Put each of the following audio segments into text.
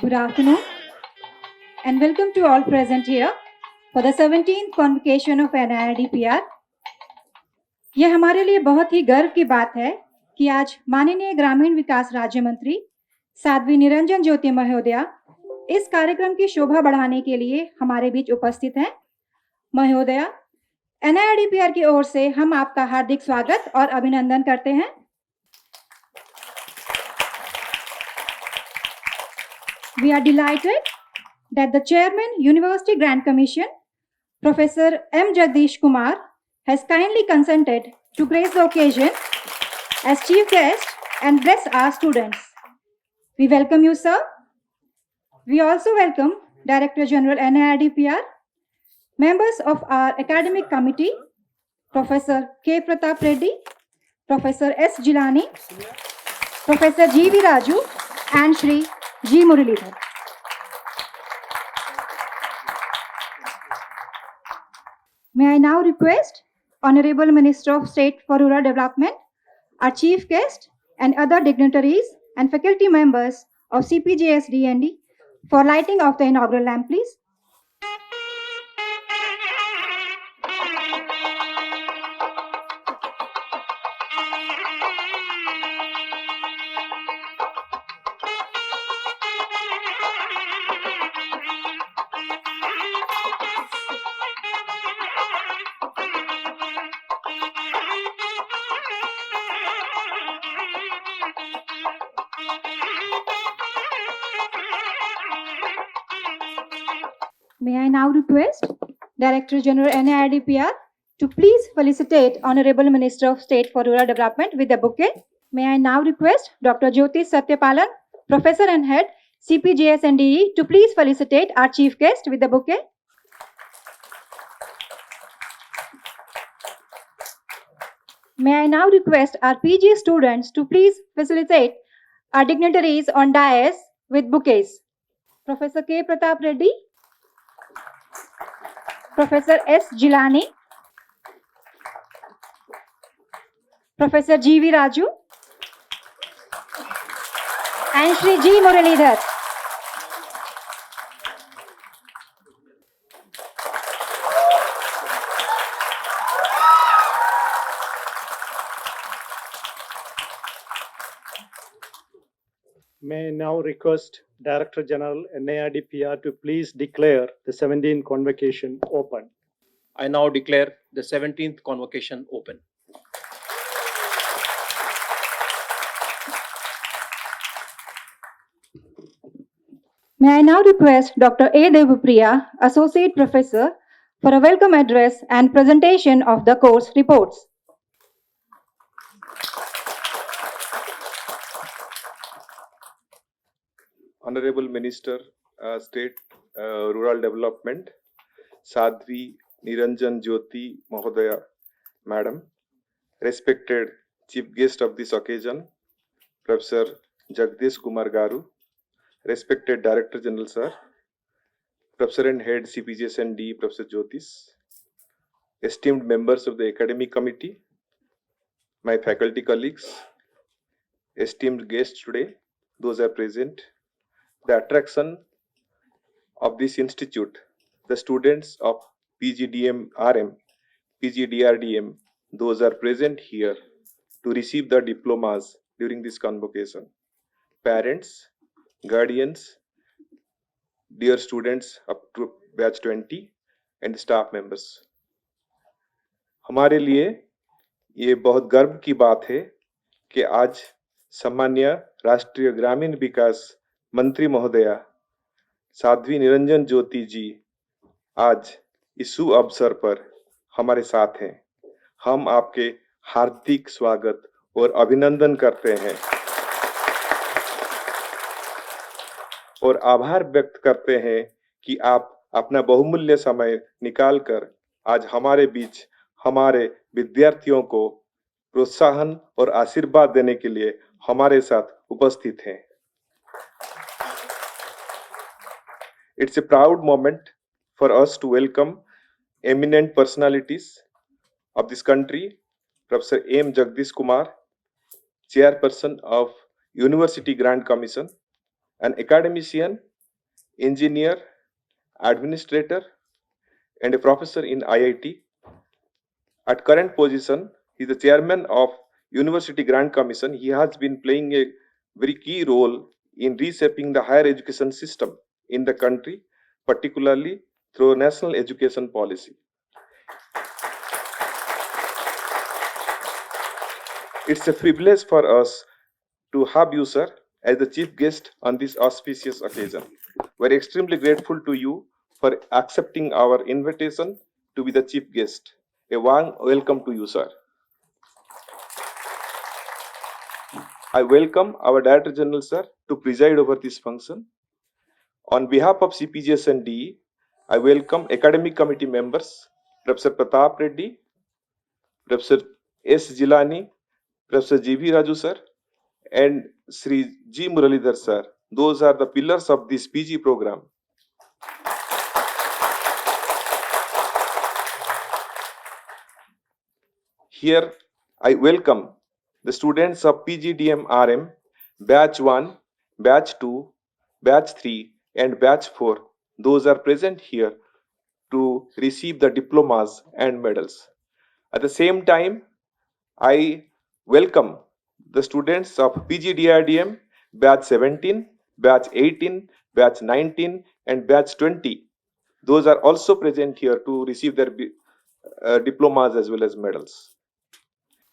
Good afternoon and welcome to all present here for the 17th convocation of NIRDPR. यह हमारे लिए बहुत ही गर्व की बात है कि आज माननीय ग्रामीण विकास राज्य मंत्री साध्वी निरंजन ज्योति महोदया इस कार्यक्रम की शोभा बढ़ाने के लिए हमारे बीच उपस्थित हैं। महोदया, NIRDPR की ओर से हम आपका हार्दिक स्वागत और अभिनंदन करते हैं। We are delighted that the Chairman, University Grant Commission, Professor M. Jagdish Kumar, has kindly consented to grace the occasion as Chief Guest and bless our students. We welcome you, sir. We also welcome Director General NIRDPR, members of our academic committee, Professor K. Pratap Reddy, Professor S. Jilani, Professor G. V. Raju, and Shri G. Muralidhar. May I now request Honorable Minister of State for Rural Development, our Chief Guest, and other dignitaries and faculty members of CPJS DND for lighting of the inaugural lamp, please. May I now request Director General NIRDPR to please felicitate Honorable Minister of State for Rural Development with a bouquet. May I now request Dr. Jyoti Satyapalan, Professor and Head, CPJS NDE, to please felicitate our Chief Guest with a bouquet. May I now request our PG students to please facilitate our dignitaries on dais with bouquets. Professor K. Pratap Reddy, Professor S. Jilani, Professor G. V. Raju, and Shri G. Muralidhar. May I now request Director General NIRDPR to please declare the 17th convocation open. I now declare the 17th convocation open. May I now request Dr. A. Devapriya, Associate Professor, for a welcome address and presentation of the course reports. Honorable Minister, State Rural Development, Sadhvi Niranjan Jyoti Mahodaya, Madam, respected Chief Guest of this occasion, Professor Jagdish Kumar Garu, respected Director General Sir, Professor and Head CPJS ND Professor Jyotish, esteemed members of the Academic Committee, my faculty colleagues, esteemed guests today, those are present. The attraction of this institute, the students of PGDM RM, PGDRDM, those are present here to receive the diplomas during this convocation. Parents, guardians, dear students up to batch 20 and staff members. हमारे लिए ये बहुत गर्व की बात है कि आज सम्मान्य राष्ट्रीय ग्रामीण विकास मंत्री महोदया साध्वी निरंजन ज्योति जी आज इस शुभ अवसर पर हमारे साथ हैं। हम आपके हार्दिक स्वागत और अभिनंदन करते हैं और आभार व्यक्त करते हैं कि आप अपना बहुमूल्य समय निकालकर आज हमारे बीच हमारे विद्यार्थियों को प्रोत्साहन और आशीर्वाद देने के लिए हमारे साथ उपस्थित हैं। It's a proud moment for us to welcome eminent personalities of this country, Professor M. Jagdish Kumar, Chairperson of University Grant Commission, an academician, engineer, administrator, and a professor in IIT. At current position, he is the chairman of University Grant Commission. He has been playing a very key role in reshaping the higher education system in the country, particularly through national education policy. It's a privilege for us to have you, sir, as the chief guest on this auspicious occasion. We're extremely grateful to you for accepting our invitation to be the chief guest. A warm welcome to you, sir. I welcome our Director General, sir, to preside over this function. On behalf of CPGS and DE, I welcome academic committee members, Professor Pratap Reddy, Professor S. Jilani, Professor G.V. Raju, sir, and Sri G. Muralidhar, sir. Those are the pillars of this PG program. Here, I welcome the students of PGDM RM, Batch 1, Batch 2, Batch 3, and Batch 4. Those are present here to receive the diplomas and medals. At the same time, I welcome the students of PGDRDM, Batch 17, Batch 18, Batch 19, and Batch 20. Those are also present here to receive their diplomas as well as medals.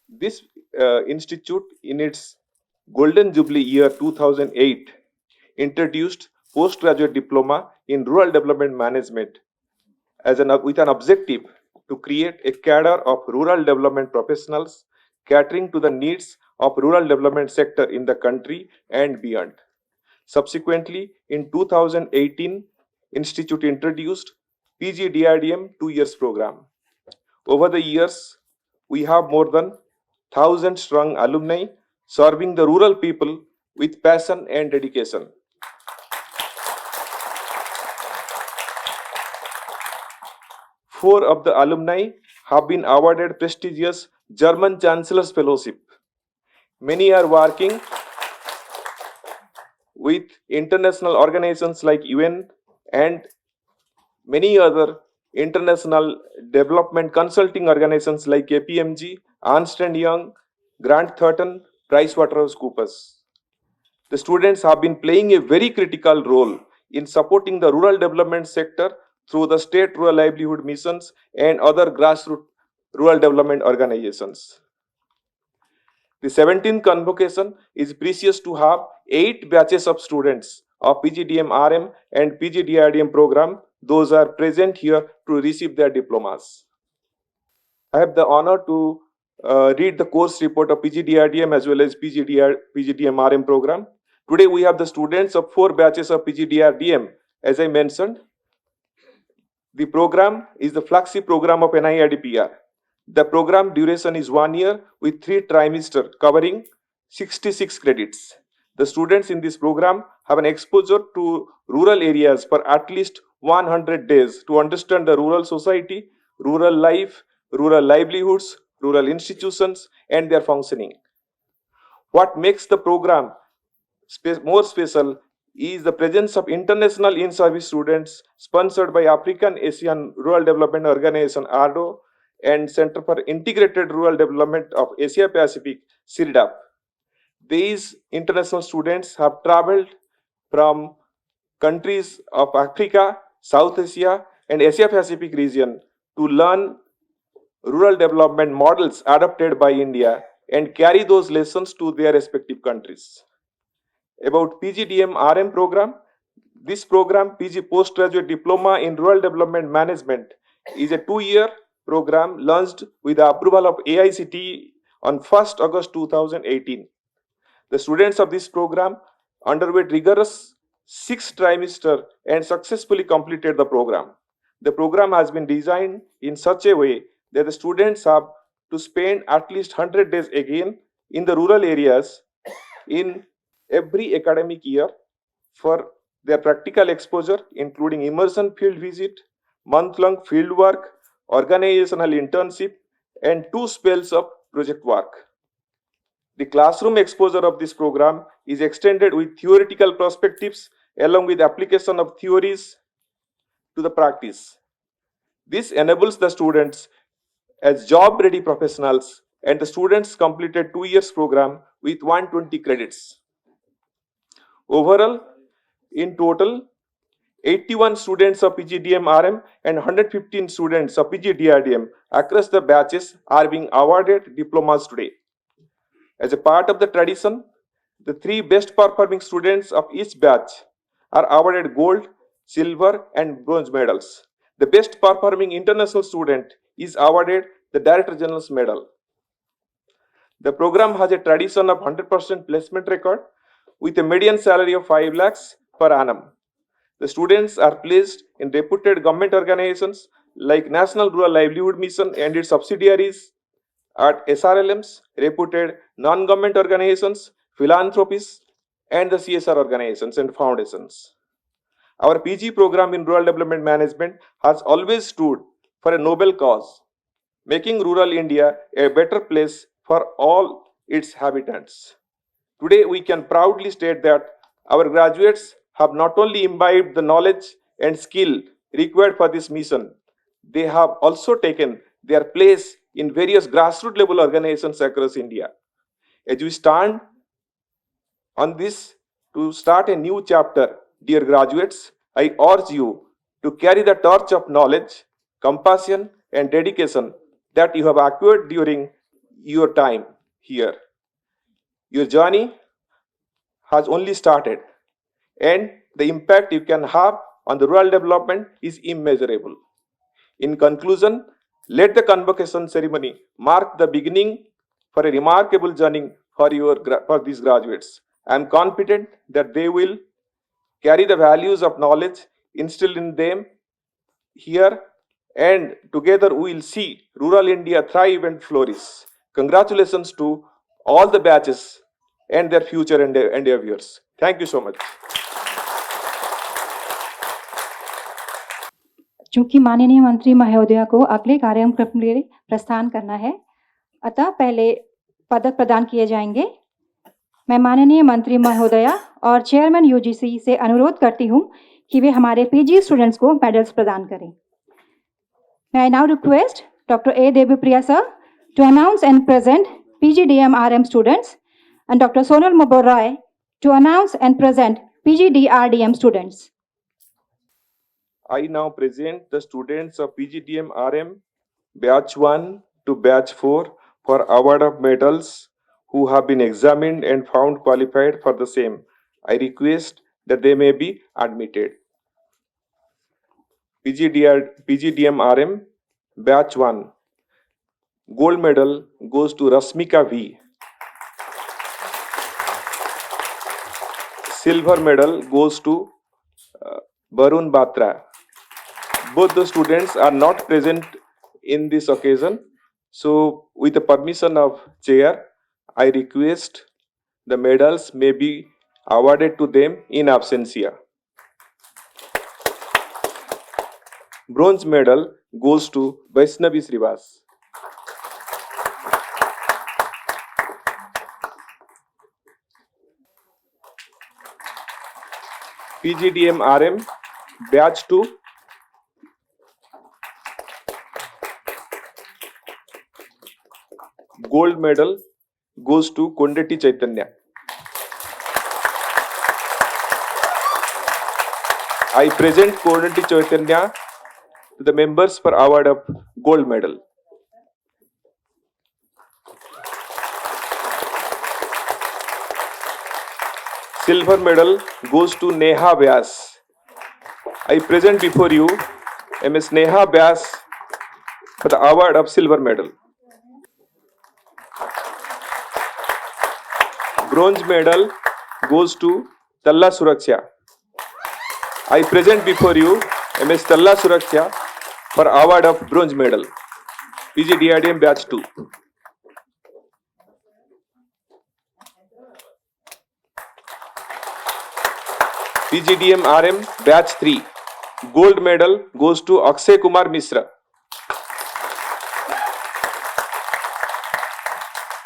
This institute, in its Golden Jubilee year 2008, introduced postgraduate diploma in rural development management with an objective to create a cadre of rural development professionals catering to the needs of rural development sector in the country and beyond. Subsequently, in 2018, Institute introduced PGDRDM 2 years program. Over the years, we have more than 1,000 strong alumni serving the rural people with passion and dedication. Four of the alumni have been awarded prestigious German Chancellor's Fellowship. Many are working with international organizations like UN and many other international development consulting organizations like KPMG, Ernst & Young, Grant Thornton, PricewaterhouseCoopers. The students have been playing a very critical role in supporting the rural development sector through the state rural livelihood missions and other grassroots rural development organizations. The 17th convocation is precious to have 8 batches of students of PGDM RM and PGDRDM program. Those are present here to receive their diplomas. I have the honor to read the course report of PGDRDM as well as PGDM RM program. Today we have the students of 4 batches of PGDRDM. As I mentioned, the program is the flagship program of NIRDPR. The program duration is 1 year with 3 trimesters covering 66 credits. The students in this program have an exposure to rural areas for at least 100 days to understand the rural society, rural life, rural livelihoods, rural institutions, and their functioning. What makes the program more special is the presence of international in-service students sponsored by African Asian Rural Development Organization (ARDO) and Center for Integrated Rural Development of Asia Pacific (CIRDAP). These international students have traveled from countries of Africa, South Asia, and Asia Pacific region to learn rural development models adopted by India and carry those lessons to their respective countries. About PGDM RM program, this program, PG Postgraduate Diploma in Rural Development Management, is a 2-year program launched with the approval of AICTE on 1st August 2018. The students of this program underwent rigorous 6 trimesters and successfully completed the program. The program has been designed in such a way that the students have to spend at least 100 days again in the rural areas in every academic year for their practical exposure, including immersion field visit, month-long field work, organizational internship, and 2 spells of project work. The classroom exposure of this program is extended with theoretical perspectives along with application of theories to the practice. This enables the students as job-ready professionals, and the students completed 2 years program with 120 credits. Overall, in total, 81 students of PGDM-RM and 115 students of PGDRDM across the batches are being awarded diplomas today. As a part of the tradition, the 3 best performing students of each batch are awarded gold, silver, and bronze medals. The best performing international student is awarded the Director General's Medal. The program has a tradition of 100% placement record with a median salary of 5 lakhs per annum. The students are placed in reputed government organizations like National Rural Livelihood Mission and its subsidiaries, at SRLMs, reputed non-government organizations, philanthropies, and the CSR organizations and foundations. Our PG program in Rural Development Management has always stood for a noble cause, making rural India a better place for all its inhabitants. Today, we can proudly state that our graduates have not only imbibed the knowledge and skill required for this mission, they have also taken their place in various grassroots level organizations across India. As we stand on this to start a new chapter, dear graduates, I urge you to carry the torch of knowledge, compassion, and dedication that you have acquired during your time here. Your journey has only started, and the impact you can have on the rural development is immeasurable. In conclusion, let the convocation ceremony mark the beginning for a remarkable journey for these graduates. I am confident that they will carry the values of knowledge instilled in them here, and together we will see rural India thrive and flourish. Congratulations to all the batches and their future endeavors. Thank you so much. चूंकि माननीय मंत्री महोदया को अगले कार्यक्रम के लिए प्रस्थान करना है, अतः पहले पदक प्रदान किए जाएंगे। मैं माननीय मंत्री महोदया और चेयरमैन यूजीसी से अनुरोध करती हूं कि वे हमारे पीजी स्टूडेंट्स को मेडल्स प्रदान करें। May I now request Dr. A. Devipriya sir to announce and present PGDM-RM students, and Dr. Sonal Mabor Roy to announce and present PGDRDM students. I now present the students of PGDM-RM Batch 1 to Batch 4 for award of medals who have been examined and found qualified for the same. I request that they may be admitted. PGDM-RM Batch 1. Gold medal goes to Rasmika V. Silver medal goes to Barun Batra. Both the students are not present in this occasion. So, with the permission of Chair, I request the medals may be awarded to them in absentia. Bronze medal goes to Vaishnavi Srivas. PGDM-RM Batch 2. Gold medal goes to Kondeti Chaitanya. I present Kondeti Chaitanya to the members for award of gold medal. Silver medal goes to Neha Vyas. I present before you Ms. Neha Vyas for the award of silver medal. Bronze medal goes to Talla Suraksha. I present before you Ms. Talla Suraksha for award of bronze medal. PGDRDM Batch 2. PGDM-RM Batch 3. Gold medal goes to Akshay Kumar Mishra.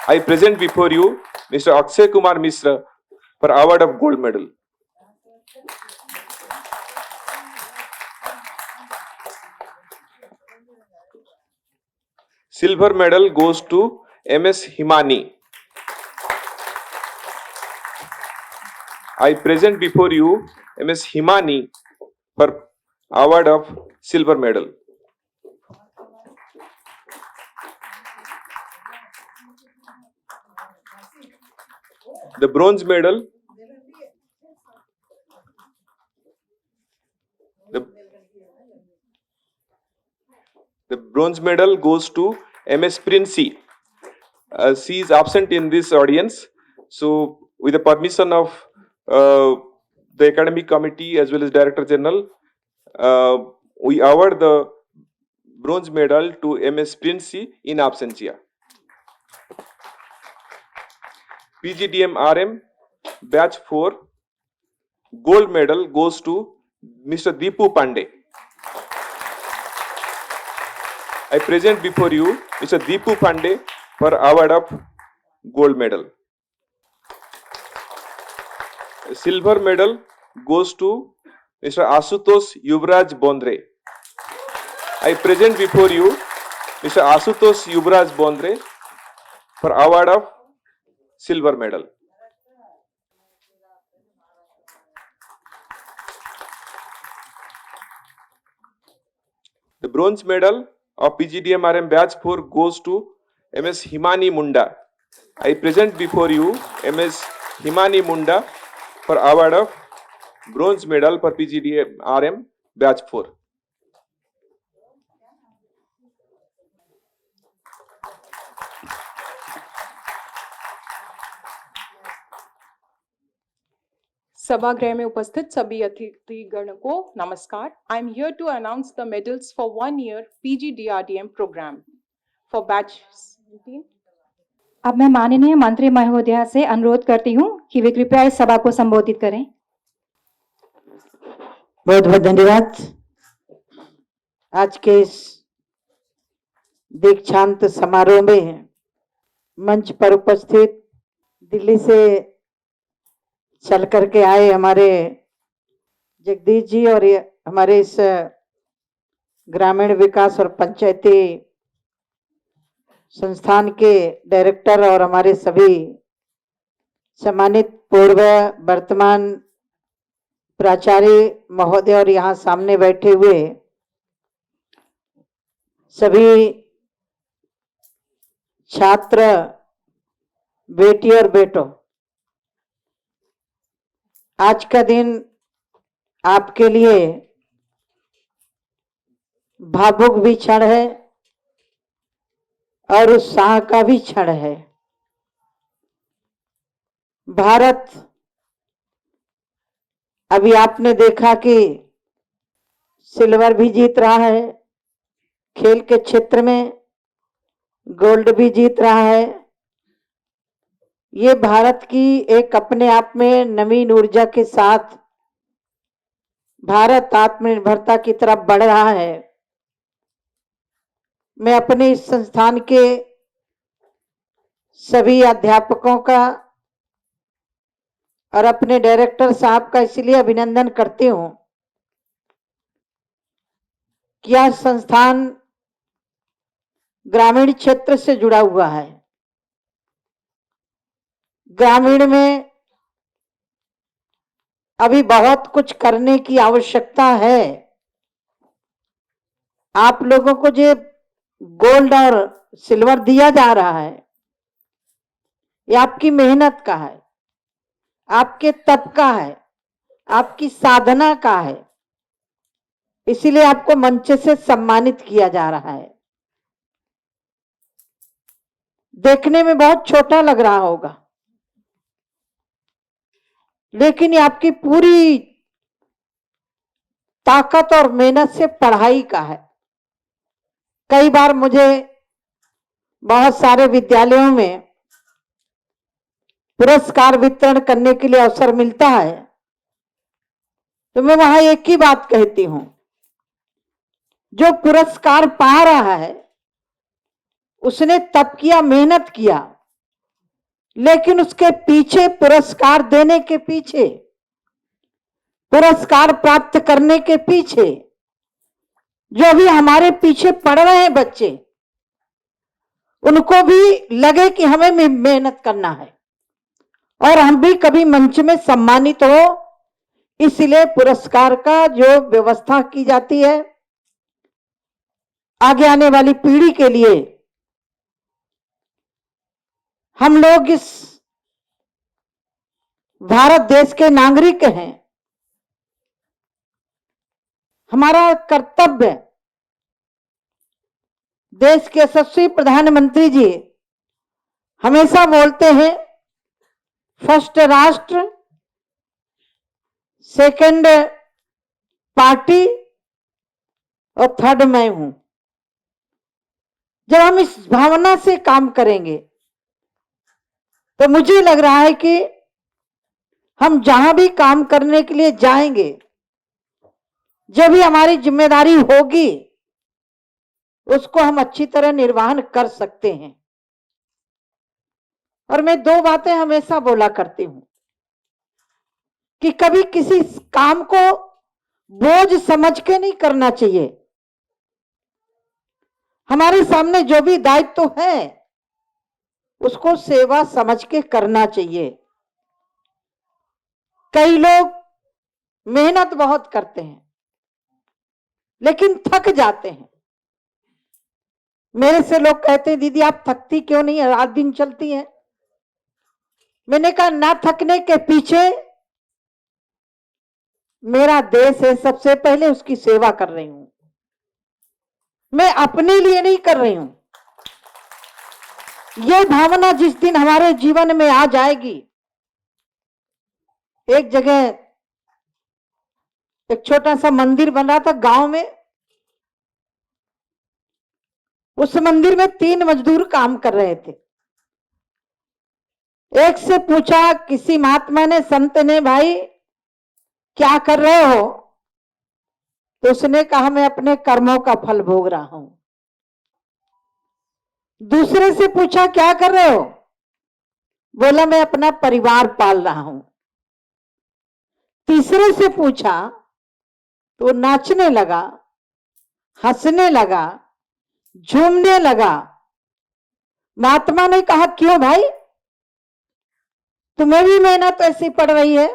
I present before you Mr. Akshay Kumar Misra for award of gold medal. Silver medal goes to MS Himani. I present before you MS Himani for award of silver medal. The bronze medal. The bronze medal goes to MS Princey. She is absent in this audience. So, with the permission of the academic committee as well as Director General, we award the bronze medal to MS Princey in absentia. PGDM RM batch 4 gold medal goes to Mr. Deepu Pandey. I present before you Mr. Deepu Pandey for award of gold medal. Silver medal goes to Mr. Asutosh Yuvraj Bondre. I present before you Mr. Asutosh Yuvraj Bondre for award of silver medal. The bronze medal of PGDM RM batch 4 goes to MS Himani Munda. I present before you MS Himani Munda for award of bronze medal for PGDM RM batch 4. सभागृह में उपस्थित सभी अतिथिगण को नमस्कार. I am here to announce the medals for 1 year PGDRDM program for batch 17. अब मैं माननीय मंत्री महोदया से अनुरोध करती हूँ कि वे कृपया इस सभा को संबोधित करें. बहुत बहुत धन्यवाद. आज के इस दीक्षांत समारोह में मंच पर उपस्थित दिल्ली से चल करके आए हमारे जगदीश जी और हमारे इस ग्रामीण विकास और पंचायती संस्थान के डायरेक्टर और हमारे सभी सम्मानित पूर्व वर्तमान प्राचार्य महोदय और यहाँ सामने बैठे हुए सभी छात्र बेटी और बेटों, आज का दिन आपके लिए भावुक भी क्षण है और उत्साह का भी क्षण है. भारत, अभी आपने देखा कि सिल्वर भी जीत रहा है, खेल के क्षेत्र में गोल्ड भी जीत रहा है. ये भारत की एक अपने आप में नवीन ऊर्जा के साथ भारत आत्मनिर्भरता की तरफ बढ़ रहा है. मैं अपने इस संस्थान के सभी अध्यापकों का और अपने डायरेक्टर साहब का इसलिए अभिनंदन करती हूं कि यह संस्थान ग्रामीण क्षेत्र से जुड़ा हुआ है. ग्रामीण में अभी बहुत कुछ करने की आवश्यकता है. आप लोगों को जो गोल्ड और सिल्वर दिया जा रहा है, ये आपकी मेहनत का है, आपके तप का है, आपकी साधना का है. इसीलिए आपको मंच से सम्मानित किया जा रहा है. देखने में बहुत छोटा लग रहा होगा, लेकिन ये आपकी पूरी ताकत और मेहनत से पढ़ाई का है. कई बार मुझे बहुत सारे विद्यालयों में पुरस्कार वितरण करने के लिए अवसर मिलता है, तो मैं वहां एक ही बात कहती हूं, जो पुरस्कार पा रहा है उसने तप किया, मेहनत किया. लेकिन उसके पीछे, पुरस्कार देने के पीछे, पुरस्कार प्राप्त करने के पीछे जो अभी हमारे पीछे पड़ रहे हैं बच्चे, उनको भी लगे कि हमें मेहनत करना है और हम भी कभी मंच में सम्मानित हो, इसलिए पुरस्कार का जो व्यवस्था की जाती है आगे आने वाली पीढ़ी के लिए। हम लोग इस भारत देश के नागरिक हैं, हमारा कर्तव्य, देश के यशस्वी प्रधानमंत्री जी हमेशा बोलते हैं फर्स्ट राष्ट्र, सेकंड पार्टी और थर्ड मैं हूं। जब हम इस भावना से काम करेंगे तो मुझे लग रहा है कि हम जहां भी काम करने के लिए जाएंगे, जब भी हमारी जिम्मेदारी होगी उसको हम अच्छी तरह निर्वहन कर सकते हैं। और मैं दो बातें हमेशा बोला करती हूं कि कभी किसी काम को बोझ समझ के नहीं करना चाहिए। हमारे सामने जो भी दायित्व है उसको सेवा समझ के करना चाहिए। कई लोग मेहनत बहुत करते हैं लेकिन थक जाते हैं। मेरे से लोग कहते हैं दीदी आप थकती क्यों नहीं है, रात दिन चलती हैं। मैंने कहा ना थकने के पीछे मेरा देश है, सबसे पहले उसकी सेवा कर रही हूं। मैं अपने लिए नहीं कर रही हूं। यह भावना जिस दिन हमारे जीवन में आ जाएगी, एक जगह एक छोटा सा मंदिर बन रहा था गांव में, उस मंदिर में 3 मजदूर काम कर रहे थे। एक से पूछा किसी महात्मा ने, संत ने, भाई क्या कर रहे हो? तो उसने कहा मैं अपने कर्मों का फल भोग रहा हूं। दूसरे से पूछा क्या कर रहे हो? बोला मैं अपना परिवार पाल रहा हूं। तीसरे से पूछा तो नाचने लगा, हंसने लगा, झूमने लगा। महात्मा ने कहा क्यों भाई, तुम्हें भी मेहनत ऐसी पड़ रही है,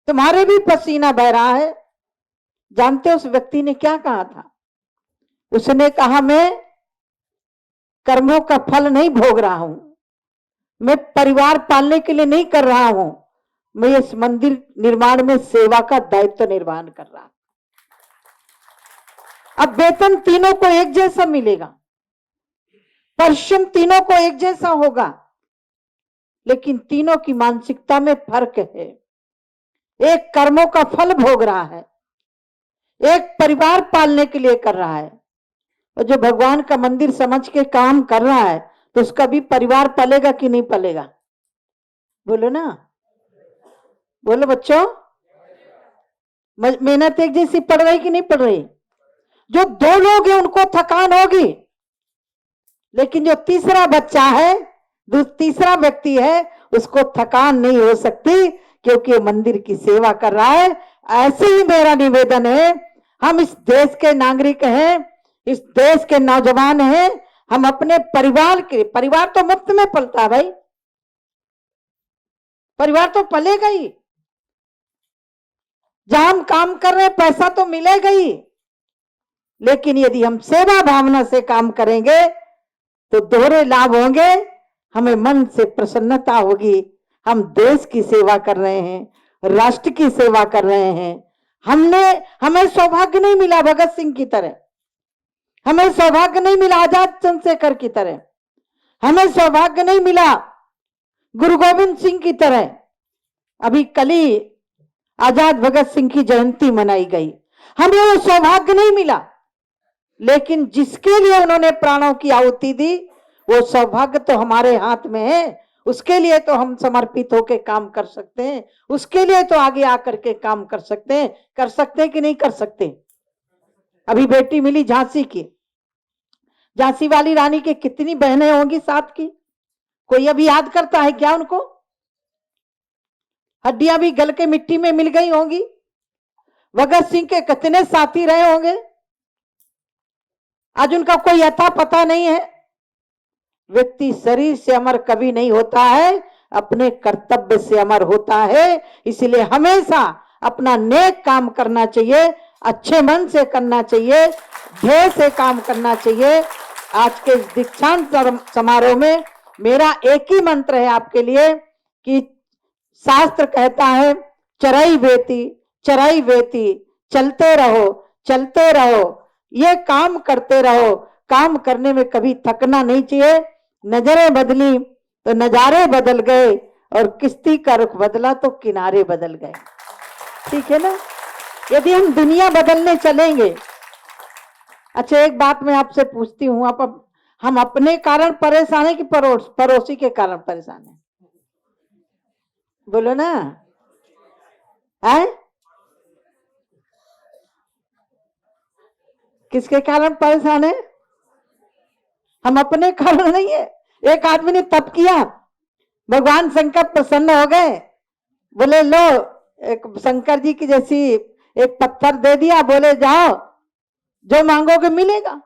तुम्हारे भी पसीना बह रहा है। जानते हो उस व्यक्ति ने क्या कहा था? उसने कहा मैं कर्मों का फल नहीं भोग रहा हूं, मैं परिवार पालने के लिए नहीं कर रहा हूं, मैं इस मंदिर निर्माण में सेवा का दायित्व निर्वहन कर रहा हूं। अब वेतन तीनों को एक जैसा मिलेगा, परिश्रम तीनों को एक जैसा होगा, लेकिन तीनों की मानसिकता में फर्क है। एक कर्मों का फल भोग रहा है, एक परिवार पालने के लिए कर रहा है। और जो भगवान का मंदिर समझ के काम कर रहा है तो उसका भी परिवार पलेगा कि नहीं पलेगा? बोलो ना, बोलो बच्चों। मेहनत एक जैसी पड़ रही कि नहीं पड़ रही? जो 2 लोग हैं उनको थकान होगी, लेकिन जो तीसरा बच्चा है, जो तीसरा व्यक्ति है, उसको थकान नहीं हो सकती क्योंकि मंदिर की सेवा कर रहा है। ऐसे ही मेरा निवेदन है, हम इस देश के नागरिक हैं, इस देश के नौजवान हैं, हम अपने परिवार के, परिवार तो मुफ्त में पलता है भाई, परिवार तो पलेगा ही। जहां हम काम कर रहे हैं पैसा तो मिलेगा ही, लेकिन यदि हम सेवा भावना से काम करेंगे तो दोहरे लाभ होंगे। हमें मन से प्रसन्नता होगी, हम देश की सेवा कर रहे हैं, राष्ट्र की सेवा कर रहे हैं। हमें सौभाग्य नहीं मिला भगत सिंह की तरह, हमें सौभाग्य नहीं मिला आजाद चंद्रशेखर की तरह, हमें सौभाग्य नहीं मिला गुरु गोविंद सिंह की तरह। अभी कल ही आजाद भगत सिंह की जयंती मनाई गई, हमें वो सौभाग्य नहीं मिला, लेकिन जिसके लिए उन्होंने प्राणों की आहुति दी वो सौभाग्य तो हमारे हाथ में है। उसके लिए तो हम समर्पित होकर काम कर सकते हैं, उसके लिए तो आगे आकर के काम कर सकते हैं कि नहीं कर सकते? अभी बेटी मिली झांसी की, झांसी वाली रानी के कितनी बहनें होंगी साथ की? कोई अभी याद करता है क्या उनको? हड्डियां भी गल के मिट्टी में मिल गई होंगी। भगत सिंह के कितने साथी रहे होंगे, आज उनका कोई अता पता नहीं है। व्यक्ति शरीर से अमर कभी नहीं होता है, अपने कर्तव्य से अमर होता है। इसलिए हमेशा अपना नेक काम करना चाहिए, अच्छे मन से करना चाहिए, ध्येय से काम करना चाहिए। आज के इस दीक्षांत समारोह में मेरा एक ही मंत्र है आपके लिए कि शास्त्र कहता है चरई वेती, चलते रहो, ये काम करते रहो। काम करने में कभी थकना नहीं चाहिए। नजरें बदली तो नजारे बदल गए, और किश्ती का रुख बदला तो किनारे बदल गए। ठीक है ना? यदि हम दुनिया बदलने चलेंगे। अच्छा, एक बात मैं आपसे पूछती हूँ, हम अपने कारण परेशान है कि पड़ोसी के कारण परेशान है? बोलो ना, है? किसके कारण परेशान है? हम अपने कारण नहीं है। एक आदमी ने तप किया, भगवान शंकर प्रसन्न हो गए, बोले लो एक शंकर जी की जैसी एक पत्थर दे दिया, बोले जाओ जो मांगोगे मिलेगा।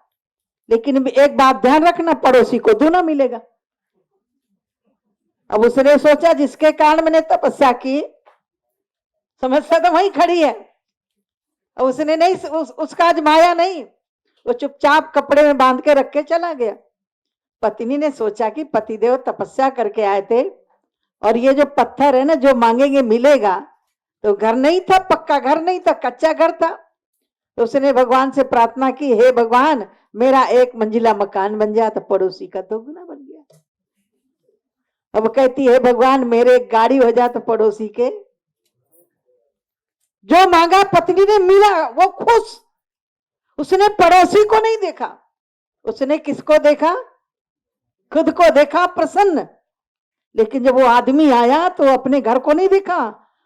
लेकिन एक बात ध्यान रखना, पड़ोसी को दूना मिलेगा। अब उसने सोचा जिसके कारण मैंने तपस्या की, समस्या तो वहीं खड़ी है। और उसने नहीं उसका आजमाया नहीं, वो चुपचाप कपड़े में बांध के रख के चला गया। पत्नी ने सोचा कि पतिदेव तपस्या करके आए थे, और ये जो पत्थर है ना, जो मांगेंगे मिलेगा। तो घर नहीं था, पक्का घर नहीं था, कच्चा घर था। तो उसने भगवान से प्रार्थना की, हे भगवान मेरा 1 मंजिला मकान बन जाए तो पड़ोसी का 2 गुना बन गया। अब कहती है भगवान मेरे एक गाड़ी हो जाए तो पड़ोसी के। जो मांगा पत्नी ने मिला, वो खुश। उसने पड़ोसी को नहीं देखा, उसने किसको देखा? खुद को देखा, प्रसन्न। लेकिन जब वो आदमी आया तो अपने घर को नहीं देखा,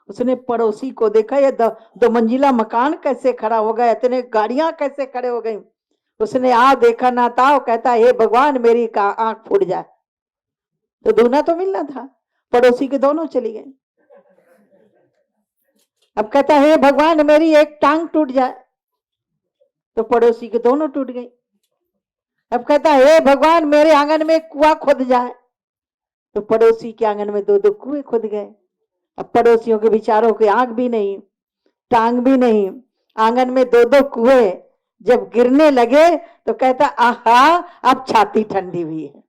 उसने पड़ोसी को देखा। ये 2 मंजिला मकान कैसे खड़ा हो गया, इतने गाड़ियां कैसे खड़े हो गई। उसने आ देखा ना था, कहता हे भगवान मेरी आंख फूट जाए। तो दूना तो मिलना था, पड़ोसी के दोनों चली गई। अब कहता हे भगवान मेरी एक टांग टूट जाए, तो पड़ोसी के दोनों टूट गई। अब कहता हे भगवान मेरे आंगन में कुआं खोद जाए, तो पड़ोसी के आंगन में 2 कुएं खोद गए। अब पड़ोसियों के बेचारों की आंख भी नहीं, टांग भी नहीं, आंगन में 2 कुएं। जब गिरने लगे तो कहता आहा अब छाती ठंडी हुई है।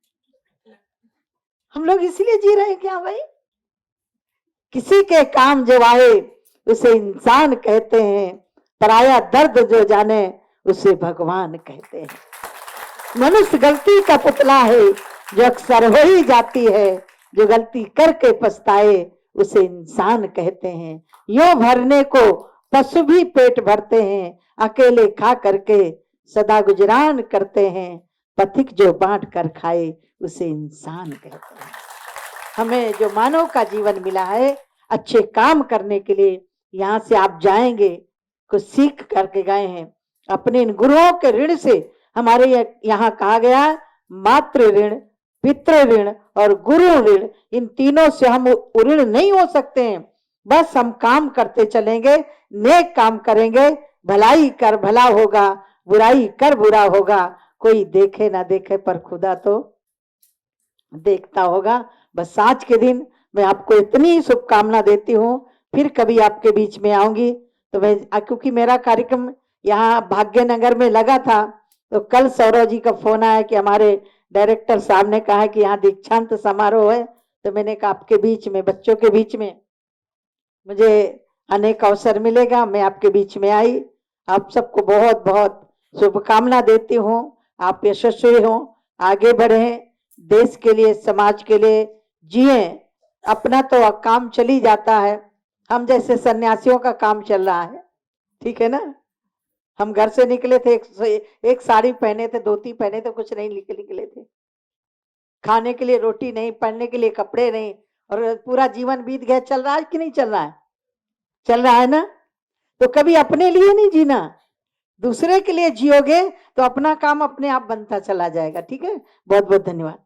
हम लोग इसीलिए जी रहे हैं क्या भाई? किसी के काम जो आए उसे इंसान कहते हैं, पराया दर्द जो जाने उसे भगवान कहते हैं। मनुष्य गलती का पुतला है जो अक्सर हो ही जाती है, जो गलती करके पछताए उसे इंसान कहते हैं। यो भरने को पशु भी पेट भरते हैं, अकेले खा करके सदा गुजरान करते हैं। पथिक जो बांट कर खाए उसे इंसान कहते हैं। हमें जो मानव का जीवन मिला है अच्छे काम करने के लिए, यहाँ से आप जाएंगे कुछ सीख करके गए हैं। अपने इन गुरुओं के ऋण से, हमारे यहाँ कहा गया मातृ ऋण, पितृ ऋण और गुरु ऋण, इन तीनों से हम ऋण नहीं हो सकते हैं। बस हम काम करते चलेंगे, नेक काम करेंगे, भलाई कर भला होगा, बुराई कर बुरा होगा। कोई देखे ना देखे पर खुदा तो देखता होगा। बस आज के दिन मैं आपको इतनी शुभकामना देती हूँ। फिर कभी आपके बीच में आऊंगी तो मैं, क्योंकि मेरा कार्यक्रम यहाँ भाग्यनगर में लगा था, तो कल सौरव जी का फोन आया कि हमारे डायरेक्टर साहब ने कहा कि यहाँ दीक्षांत समारोह है। तो मैंने कहा आपके बीच में, बच्चों के बीच में मुझे अनेक अवसर मिलेगा, मैं आपके बीच में आई। आप सबको बहुत बहुत शुभकामना देती हूँ। आप यशस्वी हो, आगे बढ़े, देश के लिए समाज के लिए जिए। अपना तो काम चल ही जाता है, हम जैसे सन्यासियों का काम चल रहा है। ठीक है ना? हम घर से निकले थे, एक साड़ी पहने थे, धोती पहने थे, कुछ नहीं निकले थे। खाने के लिए रोटी नहीं, पहनने के लिए कपड़े नहीं, और पूरा जीवन बीत गया। चल रहा है कि नहीं चल रहा है? चल रहा है ना? तो कभी अपने लिए नहीं जीना, दूसरे के लिए जियोगे तो अपना काम अपने आप बनता चला जाएगा। ठीक है? बहुत बहुत धन्यवाद।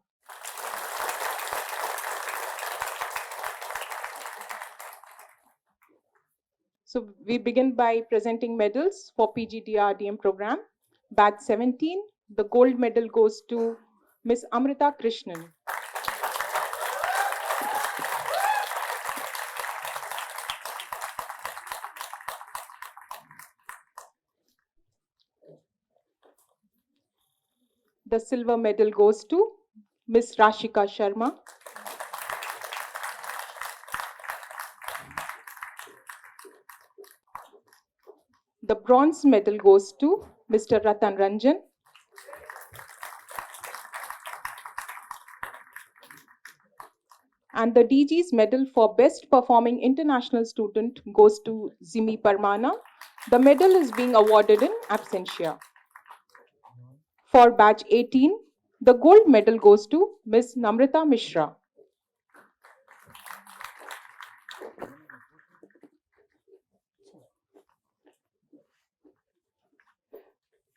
So we begin by presenting medals for PGDRDM program. Batch 17, the gold medal goes to Ms. Amrita Krishnan. The silver medal goes to Ms. Rashika Sharma. The bronze medal goes to Mr. Ratan Ranjan. And the DG's medal for best performing international student goes to Zimi Parmana. The medal is being awarded in absentia. For batch 18, the gold medal goes to Ms. Namrata Mishra.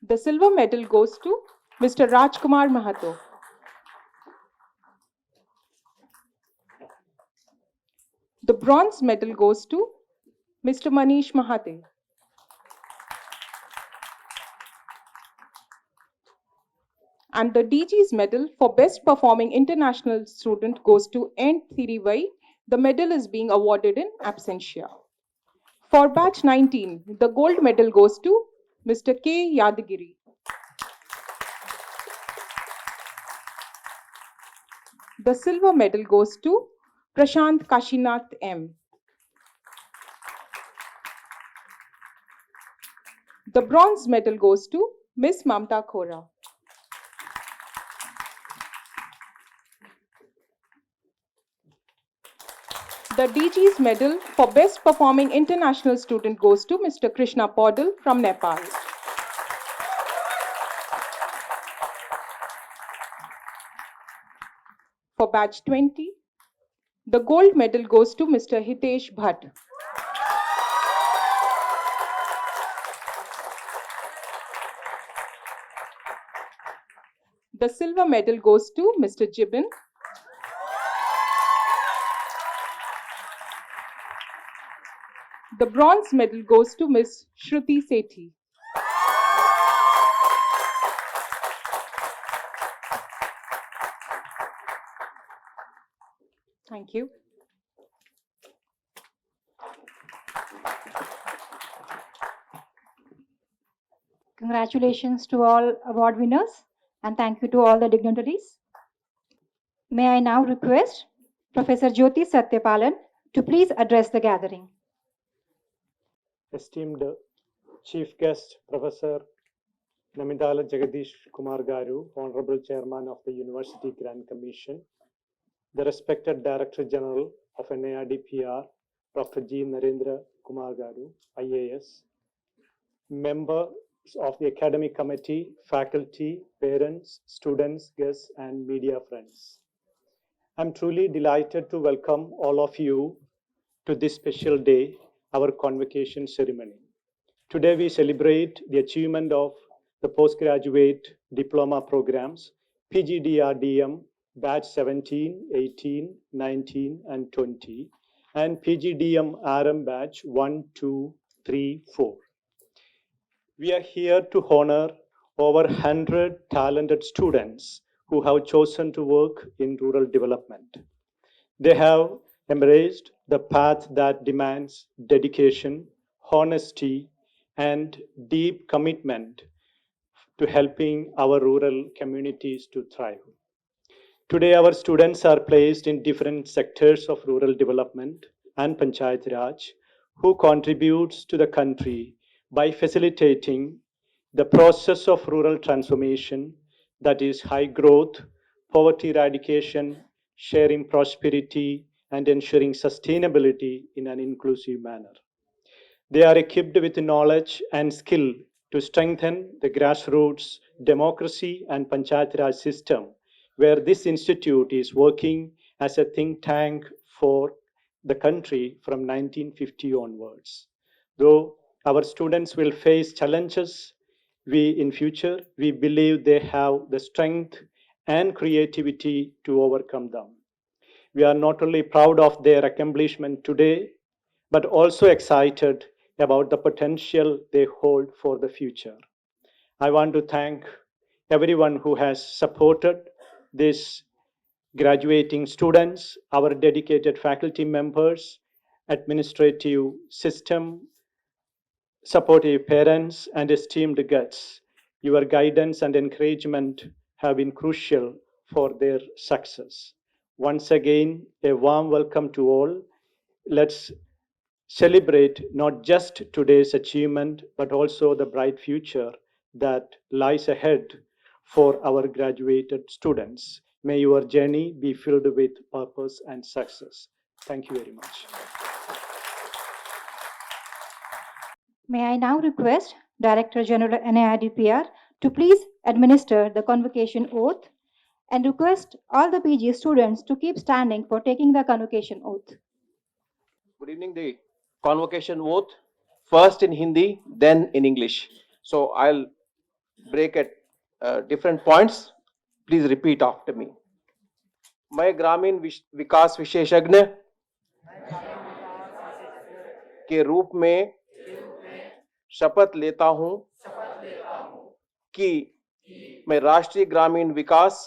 The silver medal goes to Mr. Rajkumar Mahato. The bronze medal goes to Mr. Manish Mahate. And the DG's medal for best performing international student goes to N. Thirivai. The medal is being awarded in absentia. For batch 19, the gold medal goes to Mr. K. Yadagiri. The silver medal goes to Prashant Kashinath M. The bronze medal goes to Ms. Mamta Khora. The DG's medal for best performing international student goes to Mr. Krishna Podal from Nepal. For batch 20, the gold medal goes to Mr. Hitesh Bhatt. The silver medal goes to Mr. Jibin. The bronze medal goes to Ms. Shruti Sethi. Thank you. Congratulations to all award winners and thank you to all the dignitaries. May I now request Professor Jyoti Satyapalan to please address the gathering. Esteemed Chief Guest, Professor Namindala Jagadish Kumar Garu, Honorable Chairman of the University Grand Commission, the respected Director General of NARDPR, Dr. G. Narendra Kumar Garu, IAS, members of the Academic Committee, faculty, parents, students, guests, and media friends. I'm truly delighted to welcome all of you to this special day, our convocation ceremony. Today we celebrate the achievement of the postgraduate diploma programs, PGDRDM batch 17, 18, 19, and 20, and PGDM RM batch 1, 2, 3, 4. We are here to honor over 100 talented students who have chosen to work in rural development. They have embraced the path that demands dedication, honesty, and deep commitment to helping our rural communities to thrive. Today, our students are placed in different sectors of rural development and Panchayat Raj, who contributes to the country by facilitating the process of rural transformation, that is high growth, poverty eradication, sharing prosperity, and ensuring sustainability in an inclusive manner. They are equipped with knowledge and skill to strengthen the grassroots democracy and Panchayat Raj system, where this institute is working as a think tank for the country from 1950 onwards. Though our students will face challenges, in future, we believe they have the strength and creativity to overcome them. We are not only proud of their accomplishment today, but also excited about the potential they hold for the future. I want to thank everyone who has supported these graduating students, our dedicated faculty members, administrative system, supportive parents, and esteemed guests. Your guidance and encouragement have been crucial for their success. Once again, a warm welcome to all. Let's celebrate not just today's achievement, but also the bright future that lies ahead for our graduated students. May your journey be filled with purpose and success. Thank you very much. May I now request Director General NAIDPR to please administer the convocation oath and request all the PG students to keep standing for taking the convocation oath. Good evening. The convocation oath, first in Hindi, then in English. So I'll break at different points. Please repeat after me. मैं ग्रामीण विकास विशेषज्ञ के रूप में शपथ लेता हूं कि मैं राष्ट्रीय ग्रामीण विकास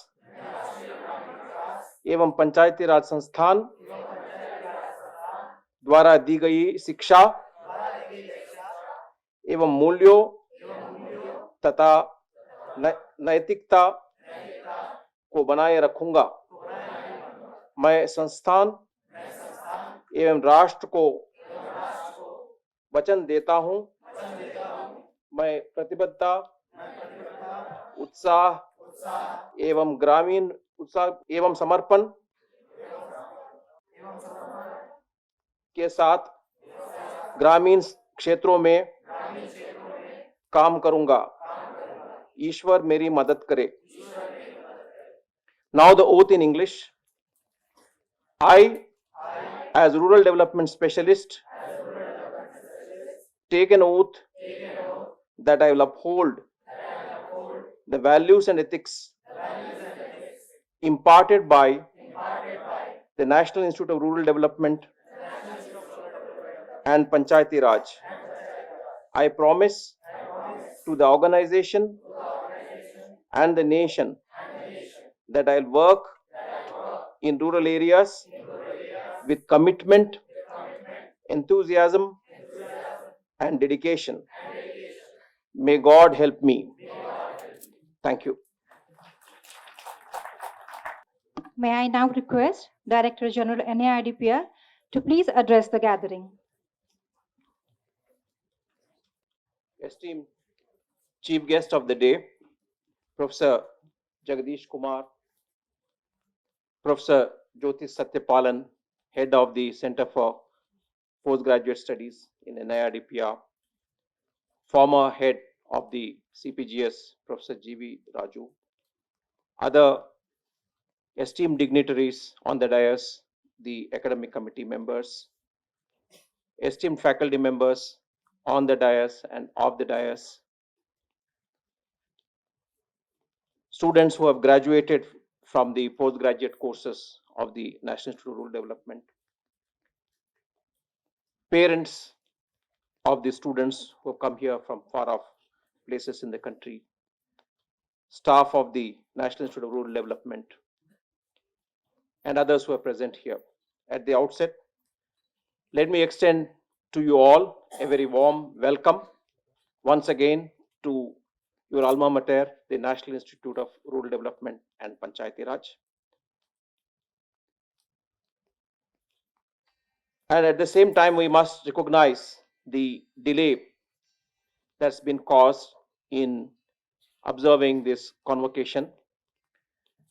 एवं पंचायती राज संस्थान द्वारा दी गई शिक्षा एवं मूल्यों तथा नैतिकता को बनाए रखूंगा। मैं संस्थान एवं राष्ट्र को वचन देता हूं, मैं प्रतिबद्धता, उत्साह एवं ग्रामीण उत्साह एवं समर्पण के साथ ग्रामीण क्षेत्रों में काम करूंगा। ईश्वर मेरी मदद करे। Now the oath in English. I, as rural development specialist, take an oath that I will uphold the values and ethics imparted by the National Institute of Rural Development and Panchayati Raj. I promise to the organization and the nation that I will work in rural areas with commitment, enthusiasm, and dedication. May God help me. Thank you. May I now request Director General NAIDPR to please address the gathering. Esteemed Chief Guest of the Day, Professor Jagdish Kumar, Professor Jyoti Satyapalan, Head of the Center for Postgraduate Studies in NIRDPR, former Head of the CPGS, Professor G.V. Raju, other esteemed dignitaries on the dais, the academic committee members, esteemed faculty members on the dais and off the dais, students who have graduated from the postgraduate courses of the National Institute of Rural Development, parents of the students who have come here from far off places in the country, staff of the National Institute of Rural Development, and others who are present here. At the outset, let me extend to you all a very warm welcome once again to your alma mater, the National Institute of Rural Development and Panchayati Raj. And at the same time, we must recognize the delay that's been caused in observing this convocation,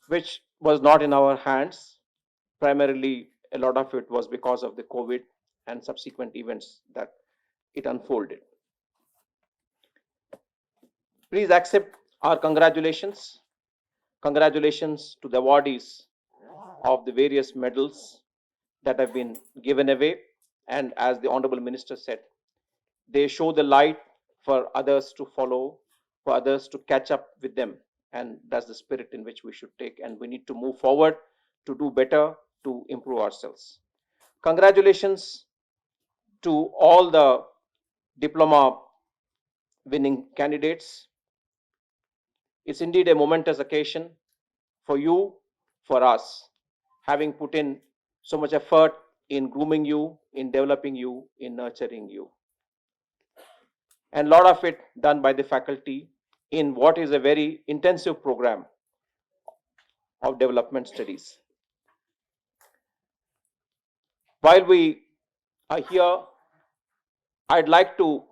which was not in our hands. Primarily, a lot of it was because of the COVID and subsequent events that it unfolded. Please accept our congratulations. Congratulations to the awardees of the various medals that have been given away. And as the Honorable Minister said, they show the light for others to follow, for others to catch up with them. And that's the spirit in which we should take. And we need to move forward to do better, to improve ourselves. Congratulations to all the diploma winning candidates. It's indeed a momentous occasion for you, for us, having put in so much effort in grooming you, in developing you, in nurturing you. And a lot of it done by the faculty in what is a very intensive program of development studies. While we are here, I'd like to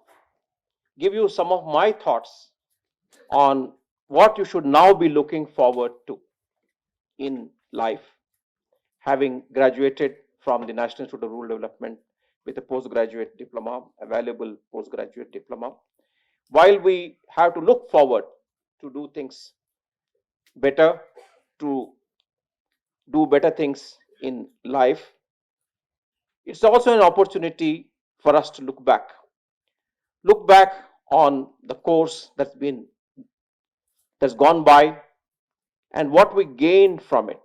give you some of my thoughts on what you should now be looking forward to in life, having graduated from the National Institute of Rural Development with a postgraduate diploma, a valuable postgraduate diploma. While we have to look forward to do things better, to do better things in life, it's also an opportunity for us to look back on the course that's gone by and what we gained from it.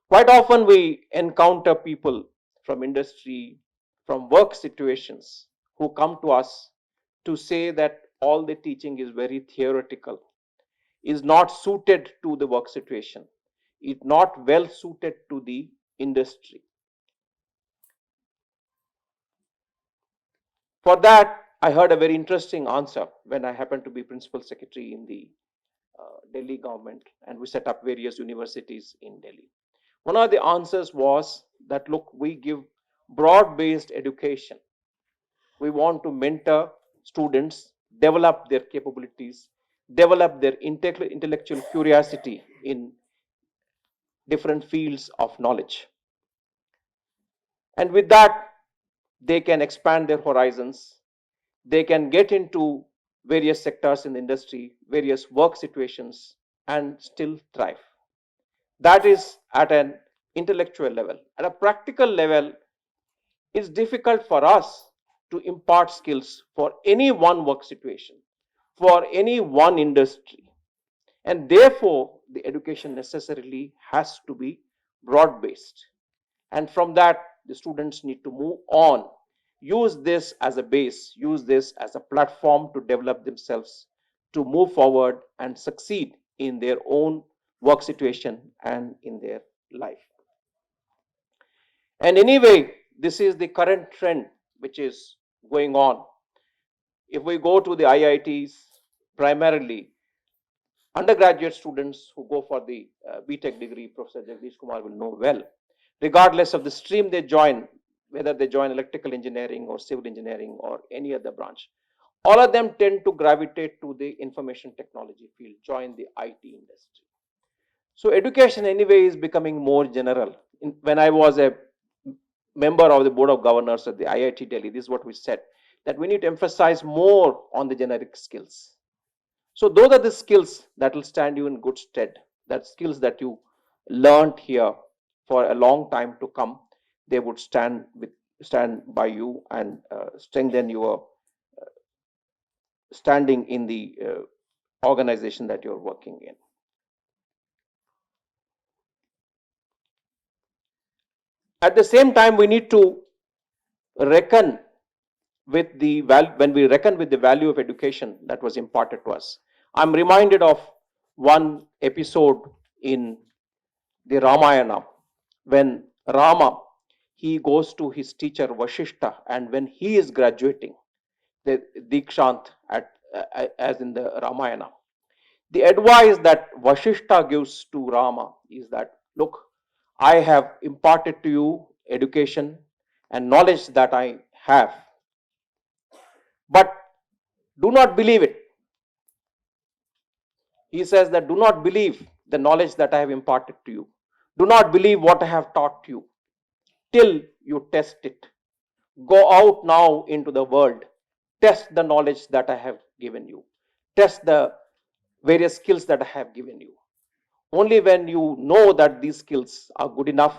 Quite often we encounter people from industry, from work situations, who come to us to say that all the teaching is very theoretical, is not suited to the work situation, is not well suited to the industry. For that, I heard a very interesting answer when I happened to be principal secretary in the Delhi government, and we set up various universities in Delhi. One of the answers was that, look, we give broad-based education. We want to mentor students, develop their capabilities, develop their intellectual curiosity in different fields of knowledge. And with that, they can expand their horizons. They can get into various sectors in the industry, various work situations, and still thrive. That is at an intellectual level. At a practical level, it's difficult for us to impart skills for any one work situation, for any one industry. And therefore, the education necessarily has to be broad-based. And from that, the students need to move on, use this as a base, use this as a platform to develop themselves, to move forward and succeed in their own work situation and in their life. And anyway, this is the current trend which is going on. If we go to the IITs, primarily undergraduate students who go for the BTech degree, Professor Jagdish Kumar will know well, regardless of the stream they join, whether they join electrical engineering or civil engineering or any other branch, all of them tend to gravitate to the information technology field, join the IT industry. So education anyway is becoming more general. When I was a member of the board of governors at the IIT Delhi, this is what we said, that we need to emphasize more on the generic skills. So those are the skills that will stand you in good stead, that skills that you learned here for a long time to come, they would stand by you and strengthen your standing in the organization that you're working in. At the same time, we need to reckon with the when we reckon with the value of education that was imparted to us. I'm reminded of one episode in the Ramayana when Rama, he goes to his teacher Vashishta, and when he is graduating, the Dikshant as in the Ramayana, the advice that Vashishta gives to Rama is that, look, I have imparted to you education and knowledge that I have, but do not believe it. He says that do not believe the knowledge that I have imparted to you. Do not believe what I have taught you till you test it. Go out now into the world. Test the knowledge that I have given you. Test the various skills that I have given you. Only when you know that these skills are good enough,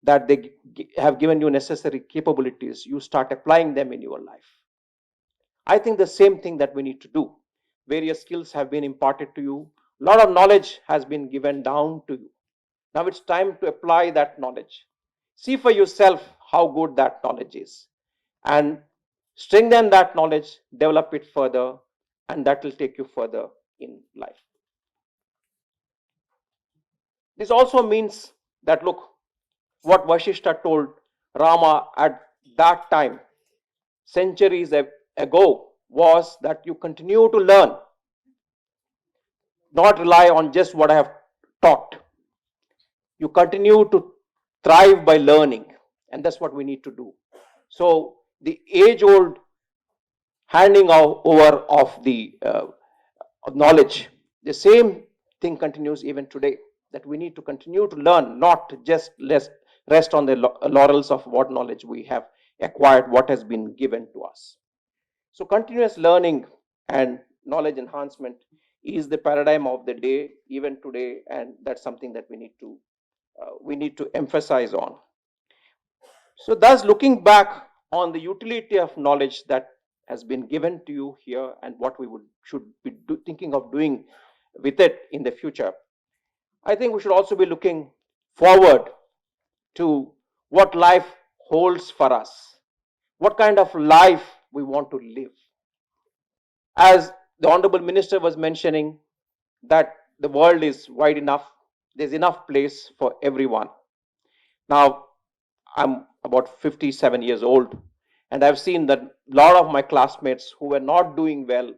that they have given you necessary capabilities, you start applying them in your life. I think the same thing that we need to do. Various skills have been imparted to you. A lot of knowledge has been given down to you. Now it's time to apply that knowledge. See for yourself how good that knowledge is. And strengthen that knowledge, develop it further, and that will take you further in life. This also means that, look, what Vashishta told Rama at that time, centuries ago, was that you continue to learn, not rely on just what I have taught. You continue to thrive by learning, and that's what we need to do. So the age-old handing over of the knowledge, the same thing continues even today, that we need to continue to learn, not just rest on the laurels of what knowledge we have acquired, what has been given to us. So continuous learning and knowledge enhancement is the paradigm of the day even today, and that's something that we need to emphasize on. So thus, looking back on the utility of knowledge that has been given to you here and what we should be thinking of doing with it in the future, I think we should also be looking forward to what life holds for us, what kind of life we want to live. As the Honorable Minister was mentioning, that the world is wide enough, there's enough place for everyone. Now, I'm about 57 years old, and I've seen that a lot of my classmates who were not doing well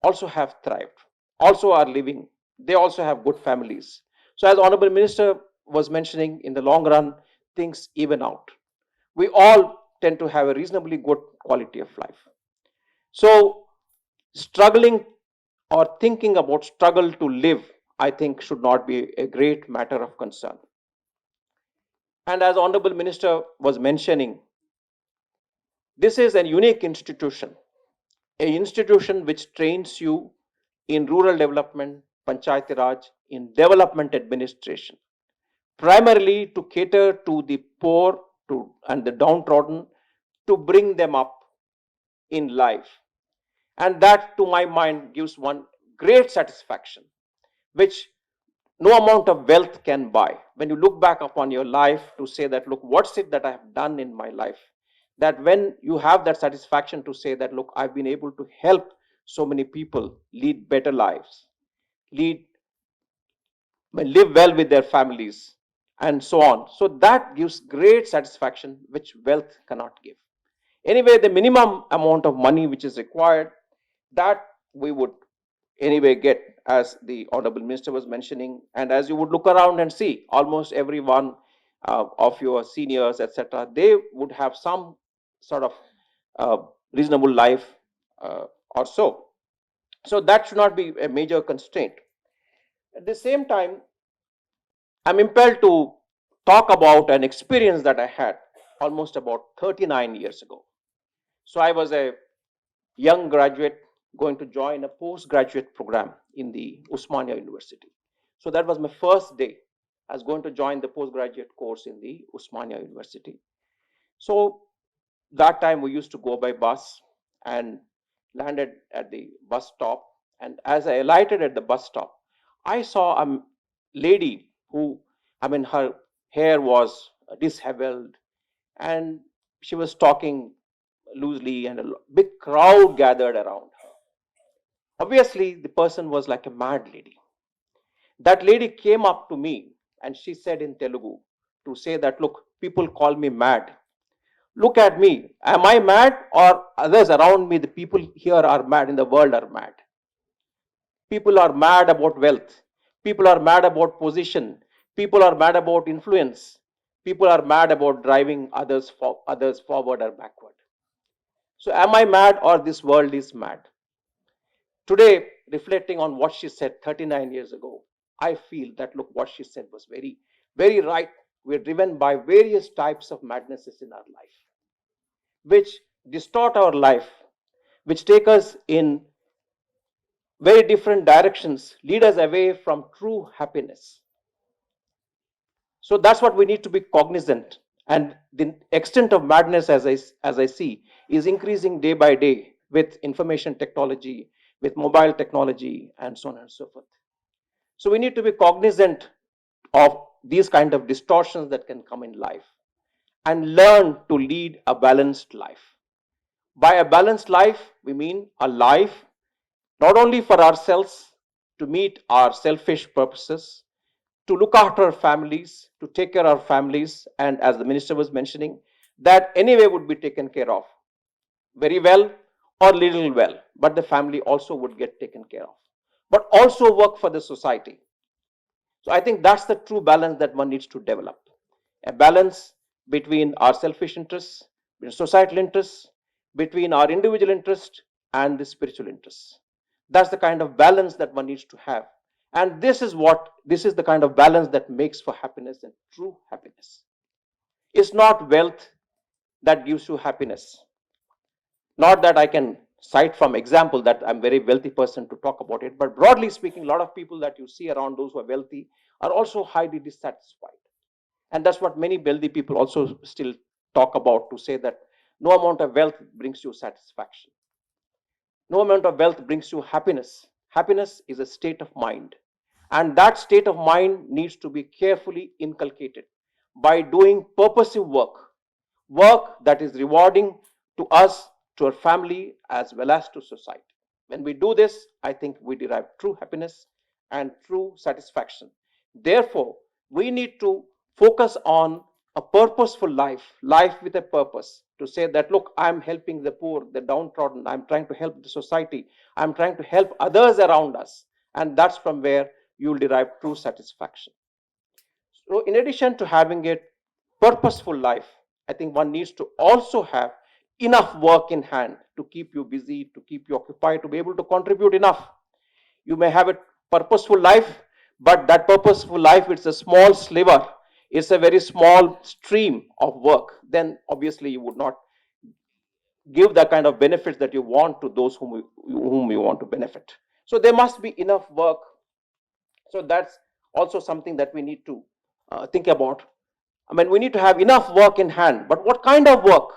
also have thrived, also are living, they also have good families. So as Honorable Minister was mentioning, in the long run, things even out. We all tend to have a reasonably good quality of life. So struggling or thinking about struggle to live, I think, should not be a great matter of concern. And as Honorable Minister was mentioning, this is a unique institution, an institution which trains you in rural development, Panchayati Raj, in development administration, primarily to cater to the poor and the downtrodden, to bring them up in life. And that, to my mind, gives one great satisfaction, which no amount of wealth can buy. When you look back upon your life to say that, look, what's it that I have done in my life? That when you have that satisfaction to say that, look, I've been able to help so many people lead better lives, live well with their families, and so on. So that gives great satisfaction, which wealth cannot give. Anyway, the minimum amount of money which is required, that we would anyway get, as the Honorable Minister was mentioning, and as you would look around and see, almost every one of your seniors, etc., they would have some sort of reasonable life or so. So that should not be a major constraint. At the same time, I'm impelled to talk about an experience that I had almost about 39 years ago. So I was a young graduate going to join a postgraduate program in the Osmania University. So that was my first day. I was going to join the postgraduate course in the Osmania University. So that time we used to go by bus and landed at the bus stop. And as I alighted at the bus stop, I saw a lady who, her hair was disheveled, and she was talking loosely, and a big crowd gathered around her. Obviously, the person was like a mad lady. That lady came up to me and she said in Telugu to say that, look, people call me mad. Look at me. Am I mad, or others around me, the people here are mad, in the world are mad? People are mad about wealth. People are mad about position. People are mad about influence. People are mad about driving others forward or backward. So am I mad, or this world is mad? Today, reflecting on what she said 39 years ago, I feel that, look, what she said was very, very right. We're driven by various types of madnesses in our life, which distort our life, which take us in very different directions, lead us away from true happiness. So that's what we need to be cognizant. And the extent of madness, as I see, is increasing day by day with information technology, with mobile technology, and so on and so forth. So we need to be cognizant of these kind of distortions that can come in life and learn to lead a balanced life. By a balanced life, we mean a life not only for ourselves to meet our selfish purposes, to look after our families, to take care of our families, and as the minister was mentioning, that anyway would be taken care of very well or little well, but the family also would get taken care of, but also work for the society. So I think that's the true balance that one needs to develop. A balance between our selfish interests, between societal interests, between our individual interest and the spiritual interests. That's the kind of balance that one needs to have. And this is the kind of balance that makes for happiness and true happiness. It's not wealth that gives you happiness. Not that I can cite from example that I'm a very wealthy person to talk about it, but broadly speaking, a lot of people that you see around, those who are wealthy, are also highly dissatisfied. And that's what many wealthy people also still talk about, to say that no amount of wealth brings you satisfaction. No amount of wealth brings you happiness. Happiness is a state of mind. And that state of mind needs to be carefully inculcated by doing purposive work, work that is rewarding to us, to our family, as well as to society. When we do this, I think we derive true happiness and true satisfaction. Therefore, we need to focus on a purposeful life, life with a purpose, to say that, look, I'm helping the poor, the downtrodden, I'm trying to help the society, I'm trying to help others around us. And that's from where you'll derive true satisfaction. So in addition to having a purposeful life, I think one needs to also have enough work in hand to keep you busy, to keep you occupied, to be able to contribute enough. You may have a purposeful life, but that purposeful life, it's a small sliver, it's a very small stream of work. Then obviously you would not give the kind of benefits that you want to those whom you want to benefit. So there must be enough work. So that's also something that we need to think about. I mean, we need to have enough work in hand, but what kind of work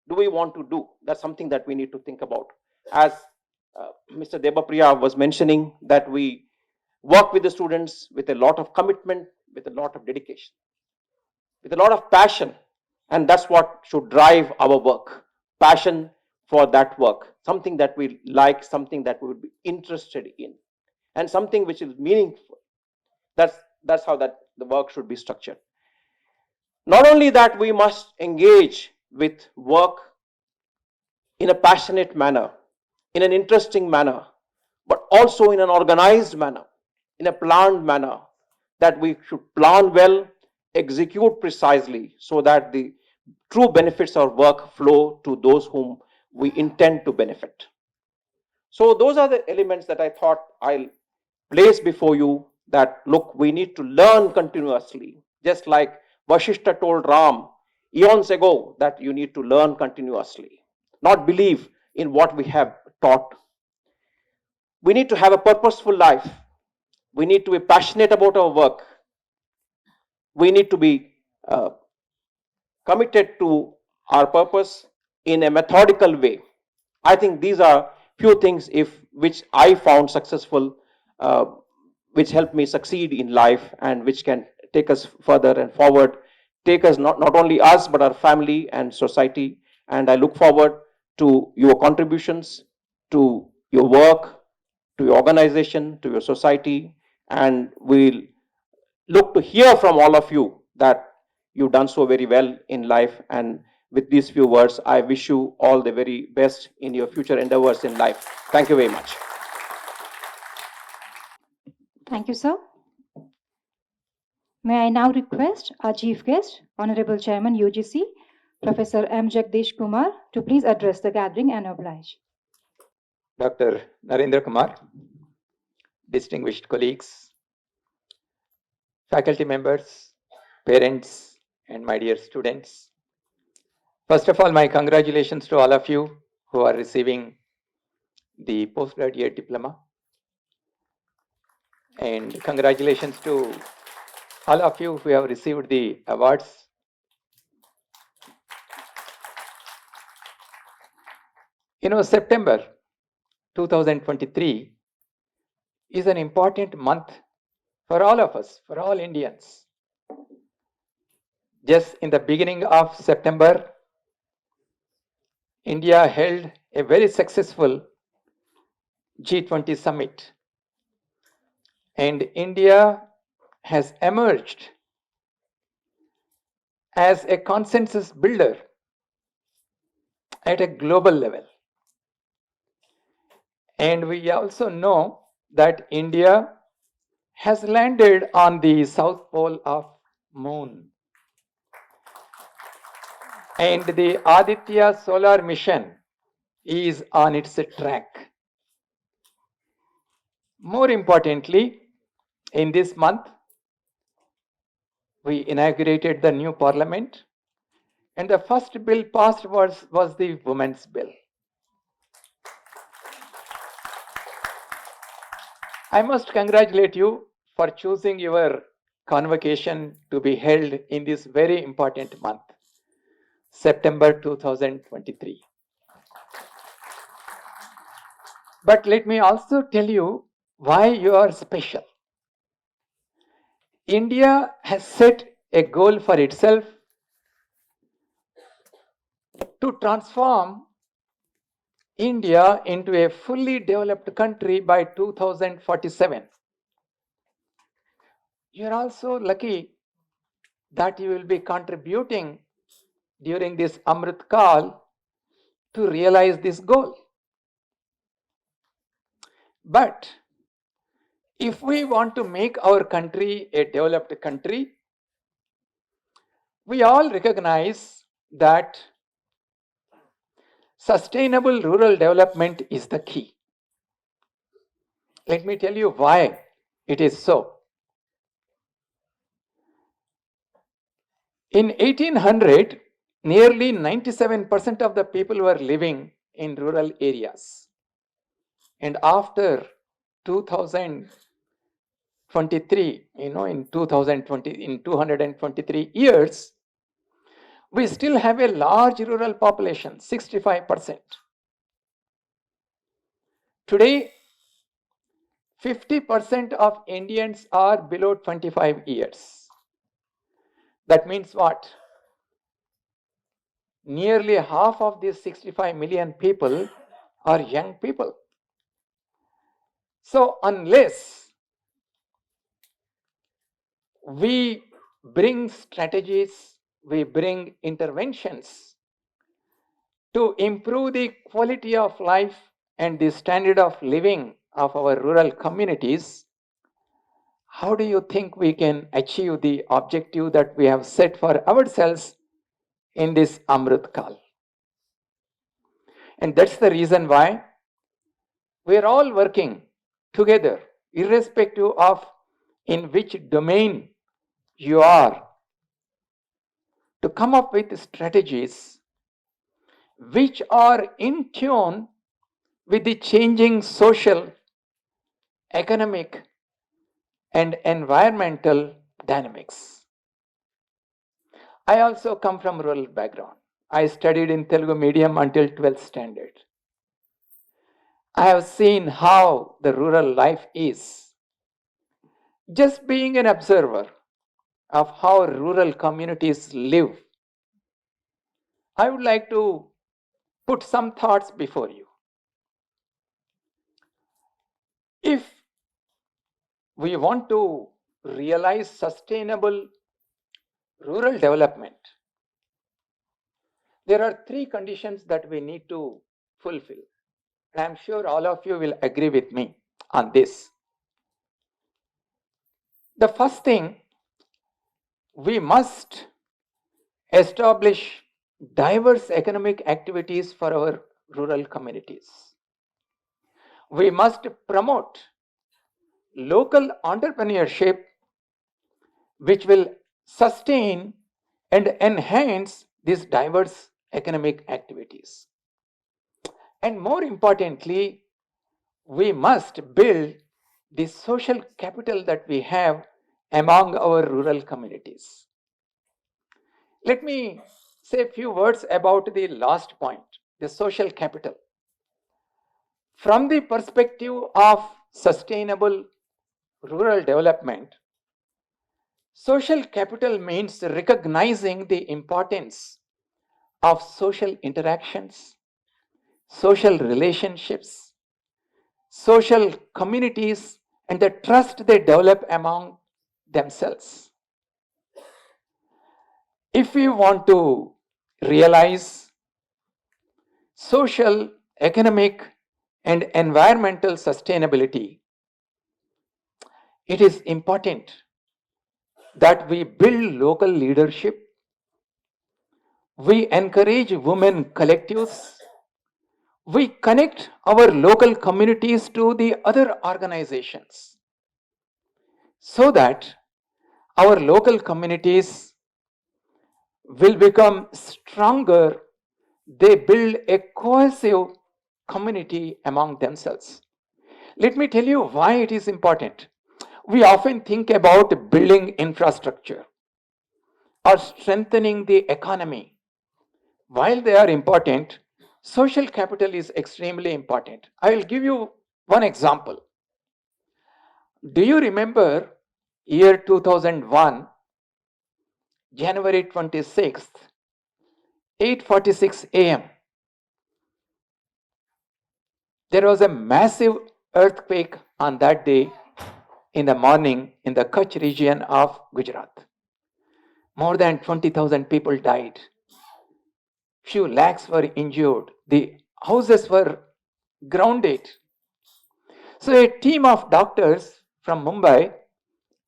do we want to do? That's something that we need to think about. As Mr. Debapriya was mentioning, that we work with the students with a lot of commitment, with a lot of dedication, with a lot of passion, and that's what should drive our work. Passion for that work, something that we like, something that we would be interested in, and something which is meaningful. That's how the work should be structured. Not only that, we must engage with work in a passionate manner, in an interesting manner, but also in an organized manner, in a planned manner, that we should plan well, execute precisely, so that the true benefits of work flow to those whom we intend to benefit. So those are the elements that I thought I'll place before you, that look, we need to learn continuously, just like Vashishta told Ram eons ago, that you need to learn continuously, not believe in what we have taught. We need to have a purposeful life. We need to be passionate about our work. We need to be committed to our purpose in a methodical way. I think these are few things which I found successful, which helped me succeed in life, and which can take us further and forward, take us not only us, but our family and society. And I look forward to your contributions, to your work, to your organization, to your society, and we'll look to hear from all of you that you've done so very well in life. And with these few words, I wish you all the very best in your future endeavors in life. Thank you very much. Thank you, sir. May I now request our chief guest, Honorable Chairman UGC, Professor M. Jagdish Kumar, to please address the gathering and oblige. Dr. Narendra Kumar, distinguished colleagues, faculty members, parents, and my dear students. First of all, my congratulations to all of you who are receiving the postgraduate diploma. And congratulations to all of you who have received the awards. You know, September 2023 is an important month for all of us, for all Indians. Just in the beginning of September, India held a very successful G20 summit, and India has emerged as a consensus builder at a global level. And we also know that India has landed on the south pole of moon. And the Aditya solar mission is on its track. More importantly, in this month, we inaugurated the new parliament, and the first bill passed was the Women's Bill. I must congratulate you for choosing your convocation to be held in this very important month, September 2023. But let me also tell you why you are special. India has set a goal for itself to transform India into a fully developed country by 2047. You are also lucky that you will be contributing during this Amrit Kal to realize this goal. But if we want to make our country a developed country, we all recognize that sustainable rural development is the key. Let me tell you why it is so. In 1800, nearly 97% of the people were living in rural areas. And after 2023, in 223 years, we still have a large rural population, 65%. Today, 50% of Indians are below 25 years. That means what? Nearly half of these 65 million people are young people. So unless we bring strategies, we bring interventions to improve the quality of life and the standard of living of our rural communities, how do you think we can achieve the objective that we have set for ourselves in this Amrit Kal? And that's the reason why we are all working together, irrespective of in which domain you are, to come up with strategies which are in tune with the changing social, economic, and environmental dynamics. I also come from rural background. I studied in Telugu medium until 12th standard. I have seen how the rural life is. Just being an observer of how rural communities live, I would like to put some thoughts before you. If we want to realize sustainable rural development, there are three conditions that we need to fulfill. And I'm sure all of you will agree with me on this. The first thing, we must establish diverse economic activities for our rural communities. We must promote local entrepreneurship which will sustain and enhance these diverse economic activities. And more importantly, we must build the social capital that we have among our rural communities. Let me say a few words about the last point, the social capital. From the perspective of sustainable rural development, social capital means recognizing the importance of social interactions, social relationships, social communities, and the trust they develop among themselves. If we want to realize social, economic, and environmental sustainability, it is important that we build local leadership, we encourage women collectives, we connect our local communities to the other organizations so that our local communities will become stronger. They build a cohesive community among themselves. Let me tell you why it is important. We often think about building infrastructure or strengthening the economy. While they are important, social capital is extremely important. I will give you one example. Do you remember year 2001, January 26th, 8:46 a.m. There was a massive earthquake on that day in the morning in the Kutch region of Gujarat. More than 20,000 people died. Few lakhs were injured. The houses were grounded. So a team of doctors from Mumbai,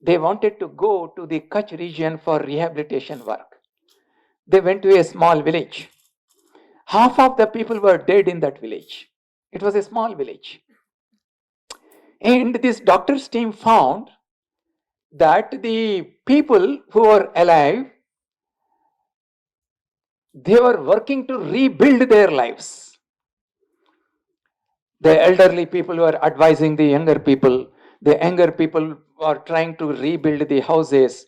they wanted to go to the Kutch region for rehabilitation work. They went to a small village. Half of the people were dead in that village. It was a small village. And this doctor's team found that the people who were alive, they were working to rebuild their lives. The elderly people were advising the younger people. The younger people are trying to rebuild the houses.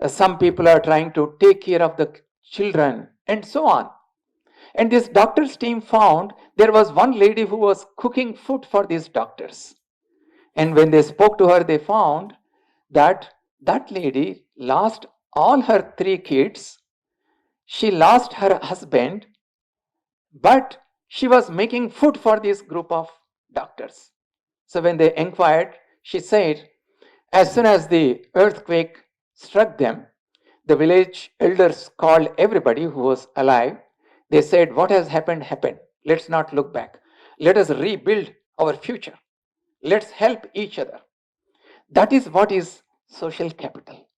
Some people are trying to take care of the children, and so on. And this doctor's team found there was one lady who was cooking food for these doctors. And when they spoke to her, they found that that lady lost all her 3 kids. She lost her husband, but she was making food for this group of doctors. So when they inquired, she said, as soon as the earthquake struck them, the village elders called everybody who was alive. They said, what has happened, happened. Let's not look back. Let us rebuild our future. Let's help each other. That is what is social capital.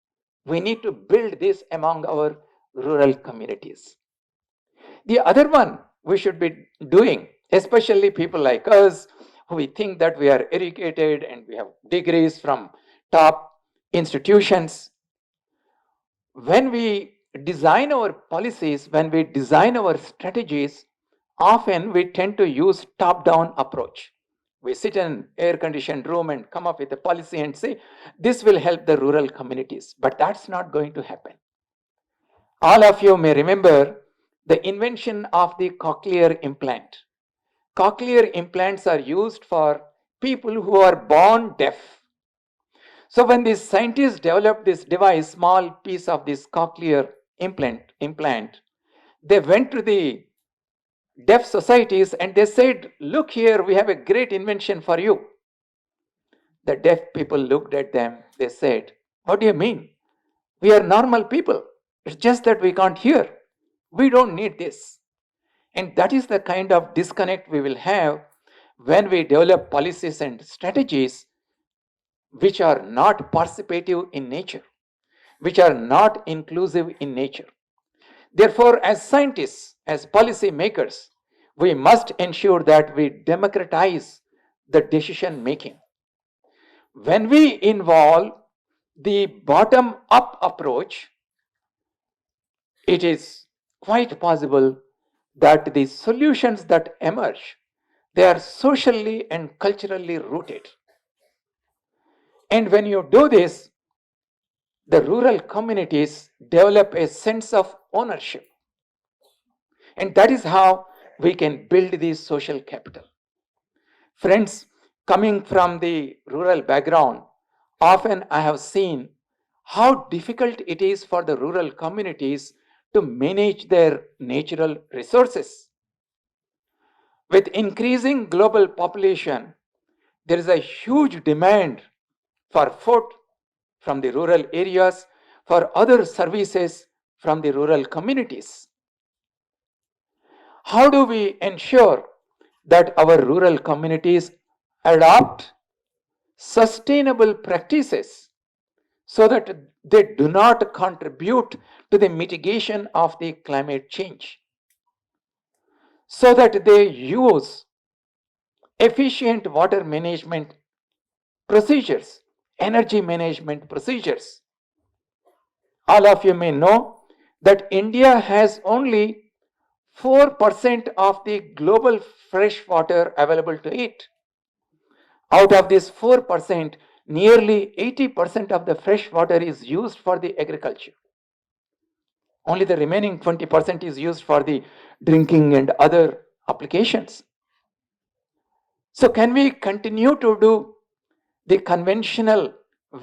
We need to build this among our rural communities. The other one we should be doing, especially people like us, who we think that we are educated and we have degrees from top institutions. When we design our policies, when we design our strategies, often we tend to use top-down approach. We sit in an air-conditioned room and come up with a policy and say, this will help the rural communities, but that's not going to happen. All of you may remember the invention of the cochlear implant. Cochlear implants are used for people who are born deaf. So when these scientists developed this device, small piece of this cochlear implant, they went to the deaf societies and they said, look here, we have a great invention for you. The deaf people looked at them. They said, what do you mean? We are normal people. It's just that we can't hear. We don't need this. And that is the kind of disconnect we will have when we develop policies and strategies which are not participative in nature, which are not inclusive in nature. Therefore, as scientists, as policy makers, we must ensure that we democratize the decision making. When we involve the bottom-up approach, it is quite possible that the solutions that emerge, they are socially and culturally rooted. And when you do this, the rural communities develop a sense of ownership. And that is how we can build this social capital. Friends, coming from the rural background, often I have seen how difficult it is for the rural communities to manage their natural resources. With increasing global population, there is a huge demand for food from the rural areas, for other services from the rural communities. How do we ensure that our rural communities adopt sustainable practices so that they do not contribute to the mitigation of the climate change, so that they use efficient water management procedures, energy management procedures? All of you may know that India has only 4% of the global fresh water available to it. Out of this 4%, nearly 80% of the fresh water is used for the agriculture. Only the remaining 20% is used for the drinking and other applications. So can we continue to do the conventional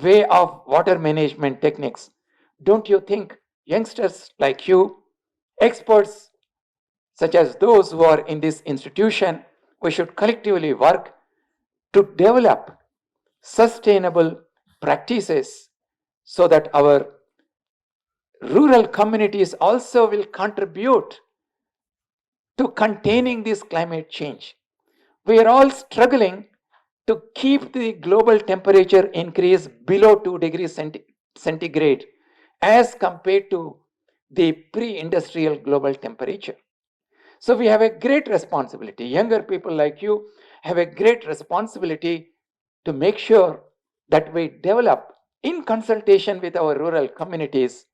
way of water management techniques? Don't you think youngsters like you, experts such as those who are in this institution, we should collectively work to develop sustainable practices so that our rural communities also will contribute to containing this climate change? We are all struggling to keep the global temperature increase below 2 degrees centigrade as compared to the pre-industrial global temperature. So we have a great responsibility. Younger people like you have a great responsibility to make sure that we develop, in consultation with our rural communities,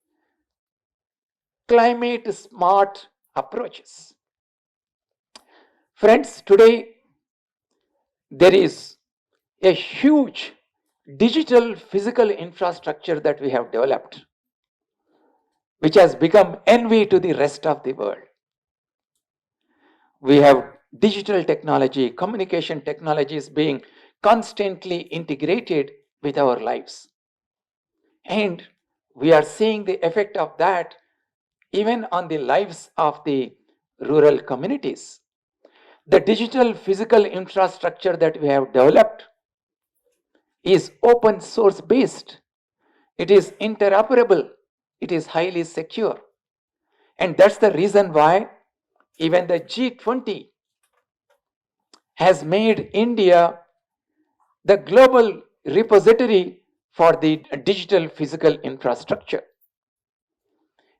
climate smart approaches. Friends, today there is a huge digital physical infrastructure that we have developed, which has become envy to the rest of the world. We have digital technology, communication technologies being constantly integrated with our lives. And we are seeing the effect of that even on the lives of the rural communities. The digital physical infrastructure that we have developed is open source based. It is interoperable. It is highly secure. And that's the reason why even the G20 has made India the global repository for the digital physical infrastructure.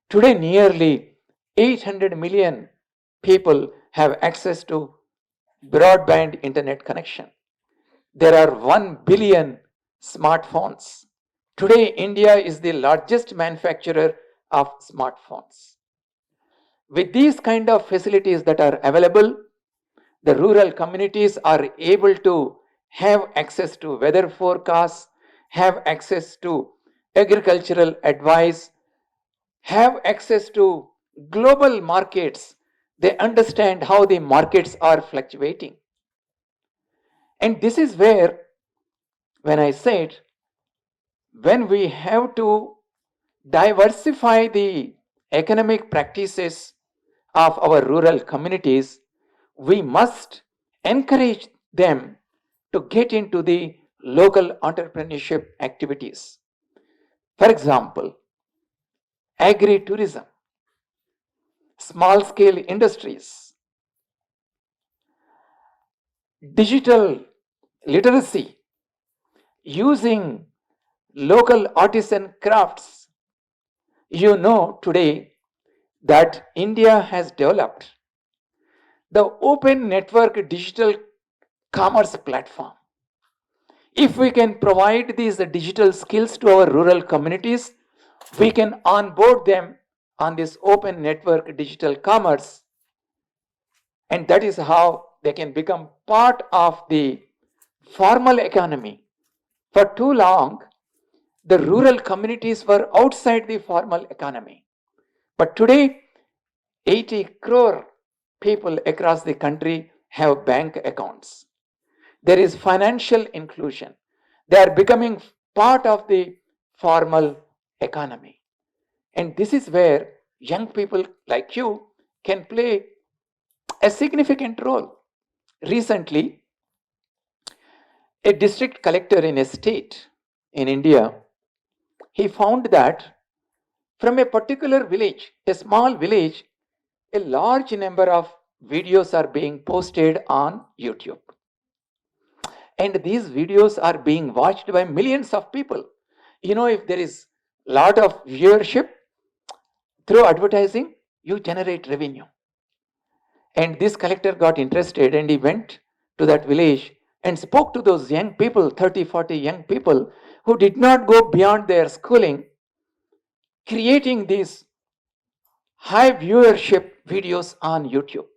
Today, nearly 800 million people have access to broadband internet connection. There are 1 billion smartphones. Today, India is the largest manufacturer of smartphones. With these kind of facilities that are available, the rural communities are able to have access to weather forecasts, have access to agricultural advice, have access to global markets. They understand how the markets are fluctuating. And this is where, when I said, when we have to diversify the economic practices of our rural communities, we must encourage them to get into the local entrepreneurship activities. For example, agri-tourism, small-scale industries, digital literacy, using local artisan crafts. You know today that India has developed the open network digital commerce platform. If we can provide these digital skills to our rural communities, we can onboard them on this open network digital commerce, and that is how they can become part of the formal economy. For too long, the rural communities were outside the formal economy. But today, 80 crore people across the country have bank accounts. There is financial inclusion. They are becoming part of the formal economy. And this is where young people like you can play a significant role. Recently, a district collector in a state in India, he found that from a particular village, a small village, a large number of videos are being posted on YouTube. And these videos are being watched by millions of people. You know, if there is a lot of viewership through advertising, you generate revenue. And this collector got interested and he went to that village and spoke to those young people, 30, 40 young people who did not go beyond their schooling, creating these high viewership videos on YouTube.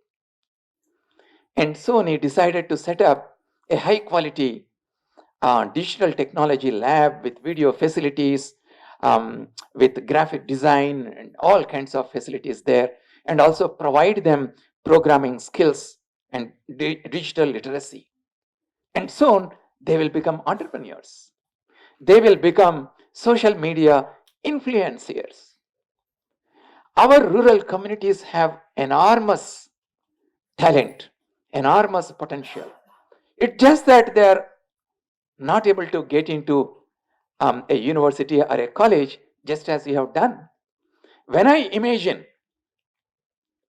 And soon he decided to set up a high quality digital technology lab with video facilities, with graphic design and all kinds of facilities there, and also provide them programming skills and digital literacy. And soon they will become entrepreneurs. They will become social media influencers. Our rural communities have enormous talent, enormous potential. It's just that they are not able to get into a university or a college just as you have done. When I imagine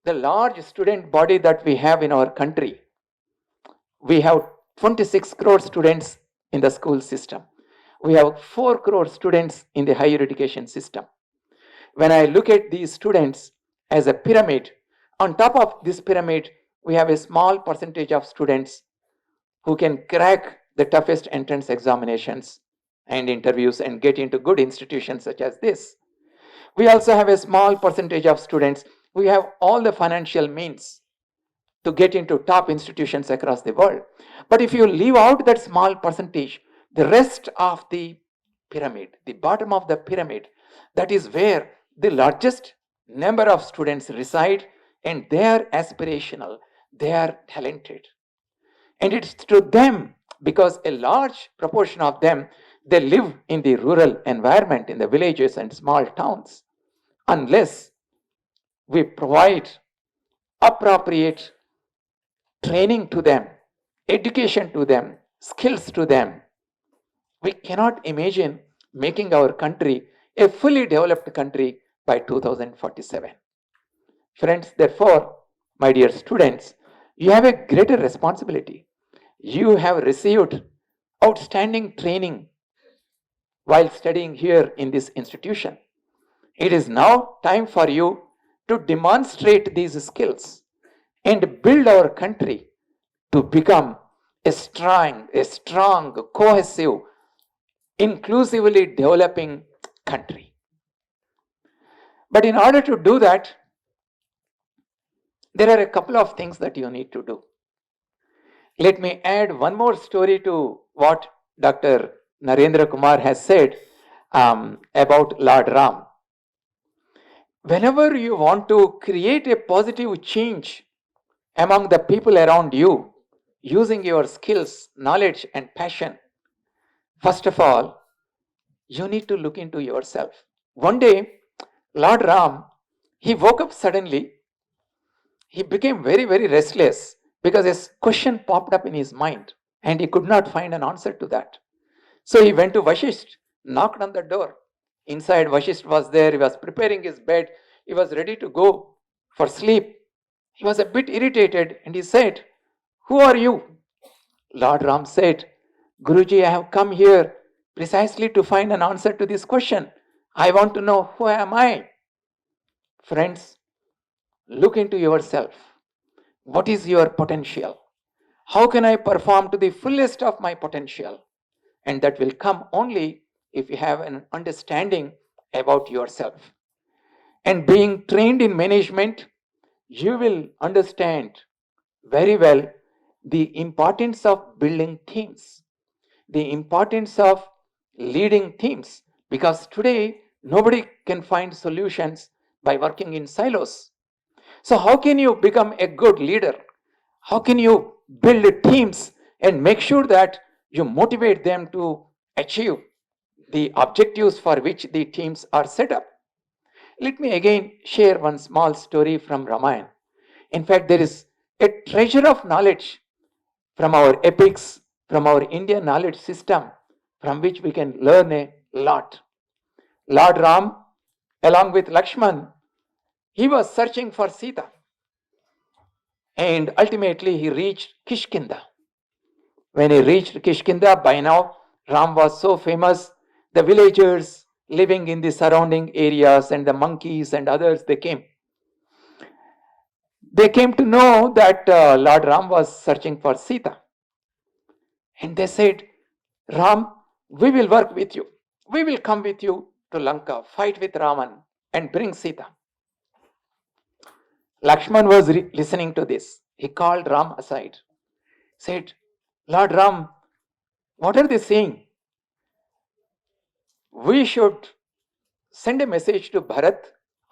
the large student body that we have in our country, we have 26 crore students in the school system. We have 4 crore students in the higher education system. When I look at these students as a pyramid, on top of this pyramid, we have a small percentage of students who can crack the toughest entrance examinations and interviews and get into good institutions such as this. We also have a small percentage of students who have all the financial means to get into top institutions across the world. But if you leave out that small percentage, the rest of the pyramid, the bottom of the pyramid, that is where the largest number of students reside, and they are aspirational, they are talented. And it's to them, because a large proportion of them, they live in the rural environment, in the villages and small towns. Unless we provide appropriate training to them, education to them, skills to them, we cannot imagine making our country a fully developed country by 2047. Friends, therefore, my dear students, you have a greater responsibility. You have received outstanding training while studying here in this institution. It is now time for you to demonstrate these skills and build our country to become a strong, cohesive, inclusively developing country. But in order to do that, there are a couple of things that you need to do. Let me add one more story to what Dr. Narendra Kumar has said about Lord Ram. Whenever you want to create a positive change among the people around you, using your skills, knowledge, and passion, first of all, you need to look into yourself. One day, Lord Ram, he woke up suddenly. He became very, very restless because a question popped up in his mind and he could not find an answer to that. So he went to Vashisht, knocked on the door. Inside, Vashisht was there. He was preparing his bed. He was ready to go for sleep. He was a bit irritated and he said, "Who are you?" Lord Ram said, "Guruji, I have come here precisely to find an answer to this question. I want to know, who am I?" Friends, look into yourself. What is your potential? How can I perform to the fullest of my potential? And that will come only if you have an understanding about yourself. And being trained in management, you will understand very well the importance of building teams, the importance of leading teams, because today nobody can find solutions by working in silos. So how can you become a good leader? How can you build teams and make sure that you motivate them to achieve the objectives for which the teams are set up? Let me again share one small story from Ramayana. In fact, there is a treasure of knowledge from our epics, from our Indian knowledge system, from which we can learn a lot. Lord Ram, along with Lakshman, he was searching for Sita. And ultimately he reached Kishkinda. When he reached Kishkinda, by now Ram was so famous, the villagers living in the surrounding areas and the monkeys and others, they came. They came to know that Lord Ram was searching for Sita. And they said, Ram, we will work with you. We will come with you to Lanka, fight with Ravan and bring Sita. Lakshman was listening to this. He called Ram aside, said, Lord Ram, what are they saying? We should send a message to Bharat,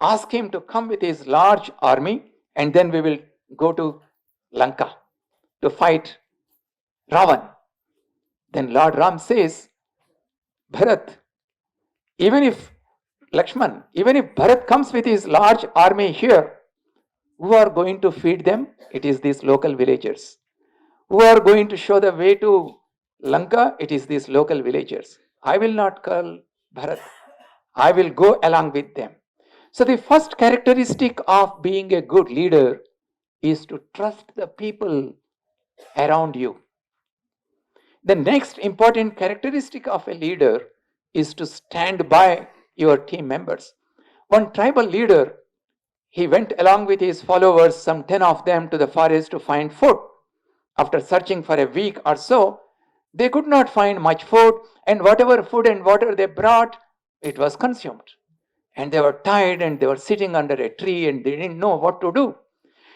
ask him to come with his large army, and then we will go to Lanka to fight Ravan. Then Lord Ram says, Bharat, even if Lakshman, even if Bharat comes with his large army here, who are going to feed them? It is these local villagers. Who are going to show the way to Lanka? It is these local villagers. I will not call Bharat. I will go along with them. So the first characteristic of being a good leader is to trust the people around you. The next important characteristic of a leader is to stand by your team members. One tribal leader, he went along with his followers, some 10 of them, to the forest to find food. After searching for a week or so, they could not find much food, and whatever food and water they brought, it was consumed. And they were tired and they were sitting under a tree and they didn't know what to do.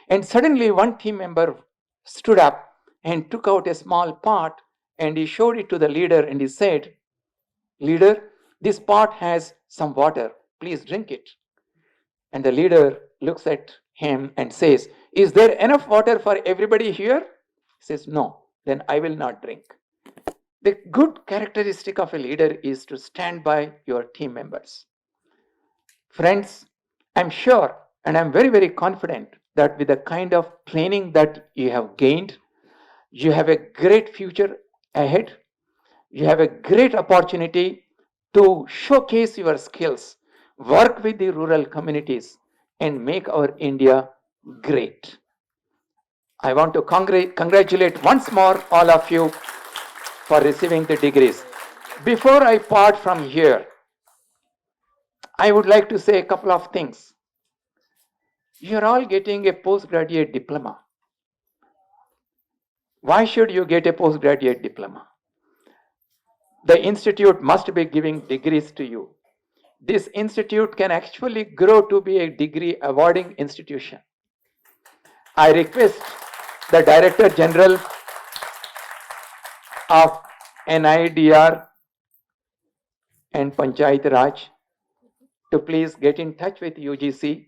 And suddenly one team member stood up and took out a small pot and he showed it to the leader and he said, Leader, this pot has some water. Please drink it. And the leader looks at him and says, Is there enough water for everybody here? He says, No, then I will not drink. The good characteristic of a leader is to stand by your team members. Friends, I'm sure and I'm very, very confident that with the kind of training that you have gained, you have a great future ahead. You have a great opportunity to showcase your skills, work with the rural communities, and make our India great. I want to congratulate once more all of you for receiving the degrees. Before I part from here, I would like to say a couple of things. You're all getting a postgraduate diploma. Why should you get a postgraduate diploma? The institute must be giving degrees to you. This institute can actually grow to be a degree awarding institution. I request the Director General of NIDR and Panchayat Raj to please get in touch with UGC.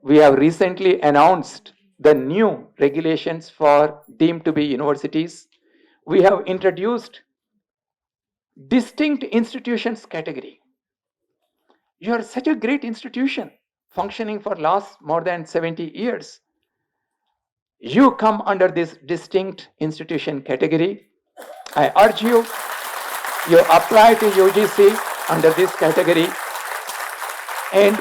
We have recently announced the new regulations for deemed to be universities. We have introduced distinct institutions category. You are such a great institution functioning for last more than 70 years. You come under this distinct institution category. I urge you, you apply to UGC under this category and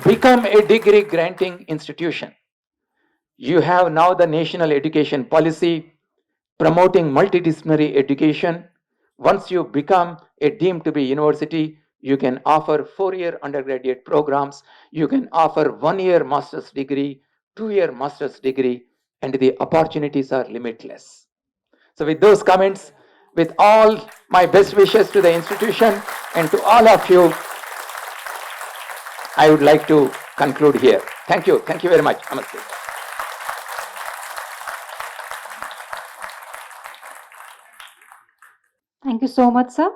become a degree granting institution. You have now the national education policy promoting multidisciplinary education. Once you become a deemed to be university, you can offer 4-year undergraduate programs, you can offer 1-year master's degree, 2-year master's degree, and the opportunities are limitless. So with those comments, with all my best wishes to the institution and to all of you, I would like to conclude here. Thank you. Thank you very much. Namaste. Thank you so much, sir.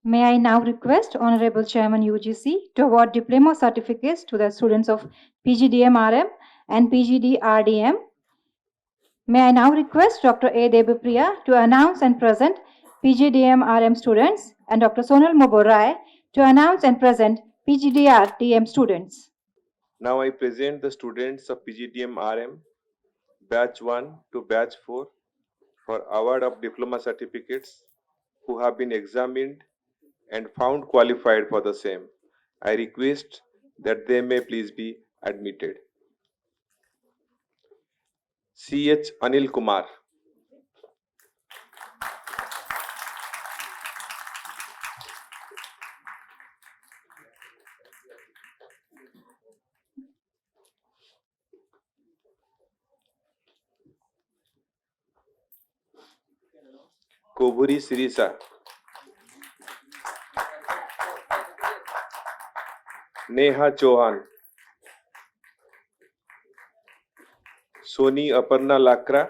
May I now request Honorable Chairman UGC to award diploma certificates to the students of PGDM-RM and PGD-RDM. May I now request Dr. A. Debapriya to announce and present PGDM-RM students and Dr. Sonal Moborai to announce and present PGD-RDM students. Now I present the students of PGDM RM batch 1 to batch 4 for award of diploma certificates who have been examined and found qualified for the same. I request that they may please be admitted. C.H. Anil Kumar. Koburi Sirisa. Neha Chauhan. Soni Aparna Lakra.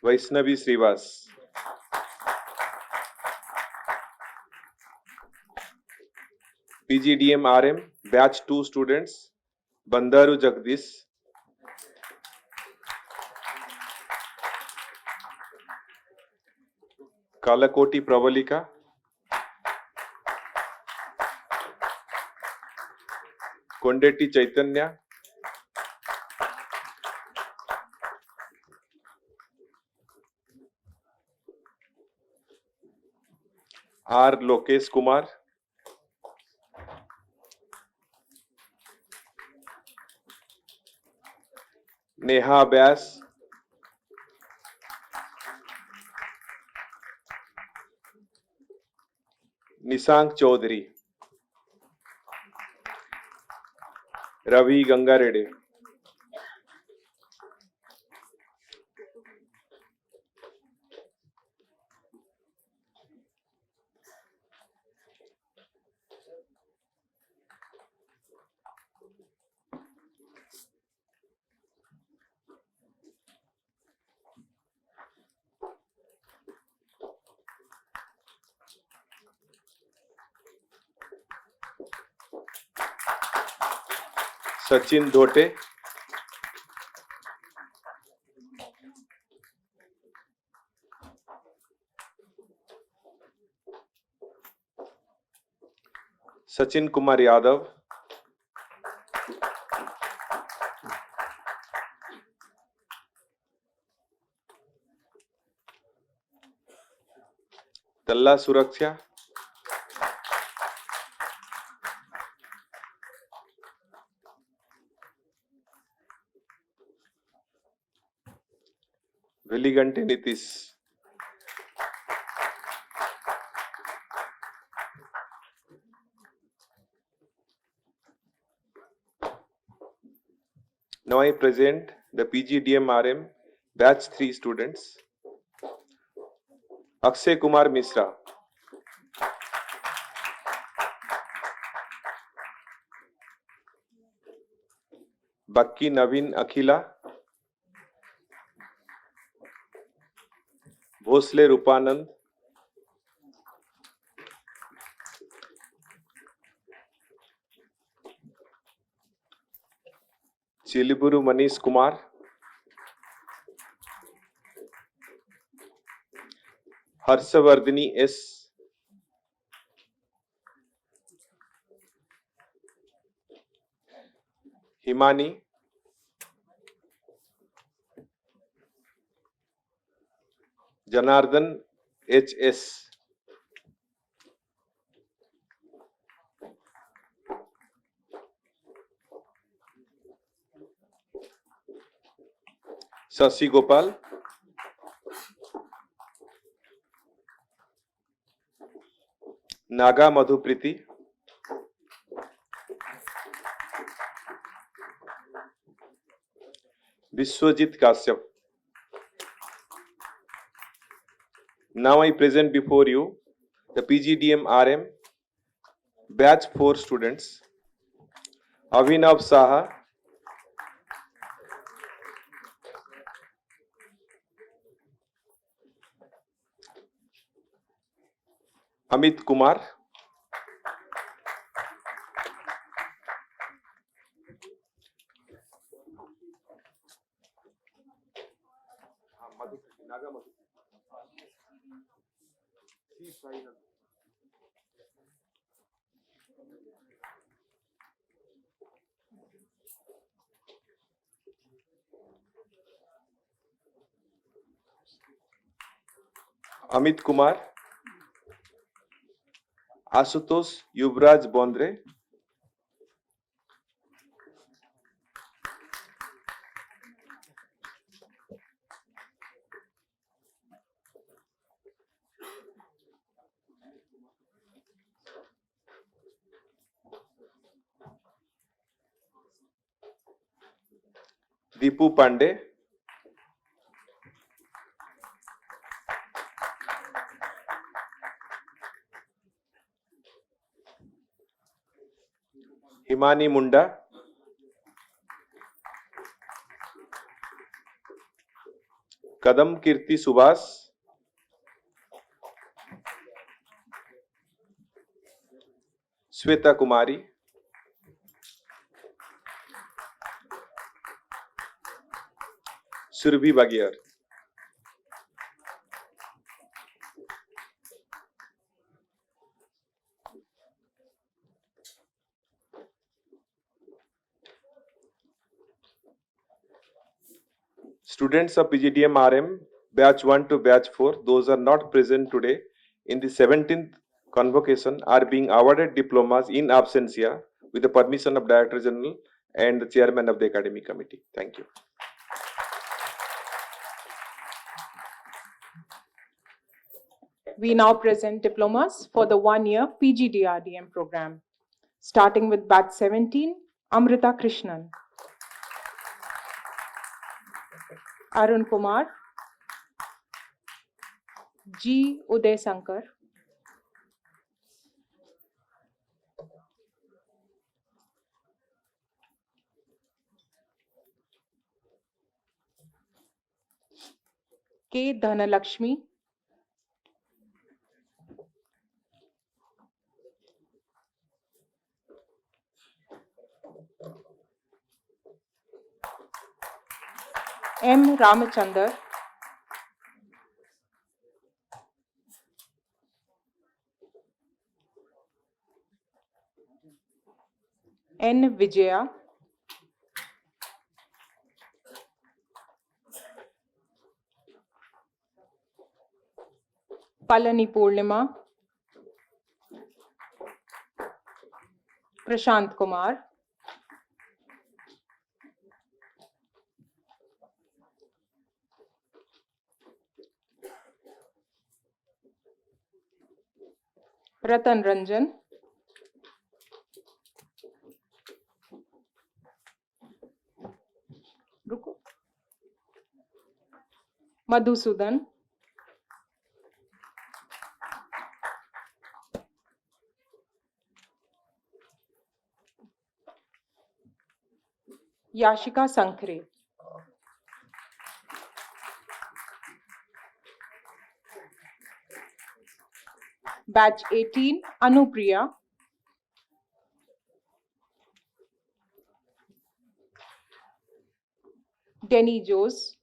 Vaishnavi Shrivas. PGDM RM batch 2 students Bandaru Jagdish, Kalakoti Pravalika, Kondeti Chaitanya, R. Lokesh Kumar, Neha Vyas, Nisank Chaudhary, Ravi Gangareddy, Sachin Dhote, Sachin Kumar Yadav, Dalla Suraksha, Veligante Nitish, now I present the PGDM RM batch 3 students. Akshay Kumar Misra, Bakki Naveen Akhila, Bhosle Rupanand, Chiliburu Manish Kumar, Harshavardhani S, Himani, Janardhan HS, Shashi Gopal, Naga Madhupriti, Vishwajit Kashyap. Now I present before you the PGDM RM batch 4 students. Avinav Saha, Amit Kumar, Amit Kumar, Ashutosh Yuvraj Bondre, Deepu Pandey, Himani Munda, Kadam Kirti Subhash, Shweta Kumari, Surabhi बगियार। Students of PGDM RM batch 1 to batch 4, those are not present today in the 17th convocation are being awarded diplomas in absentia with the permission of Director General and the Chairman of the Academic Committee. Thank you. We now present diplomas for the 1-year PGDRDM program. Starting with batch 17, Amrita Krishnan, Arun Kumar, G. Uday Sankar, K. Dhanalakshmi, M. Ramachandar, N. Vijaya, Palani Purnima, Prashant Kumar, Ratan Ranjan, Madhusudan, Yashika Sankhre, batch 18, Anupriya, Denny Jose,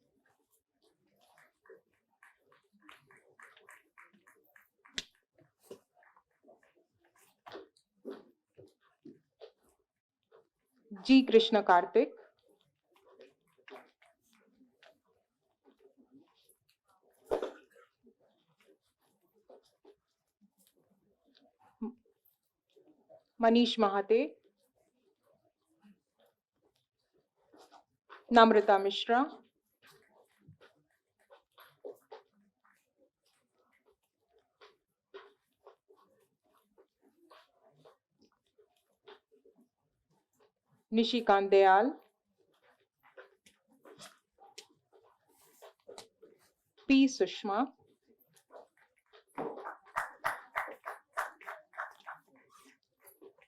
G. Krishna Karthik, Manish Mahate, Namrata Mishra, Nishikant Dayal, P. Sushma,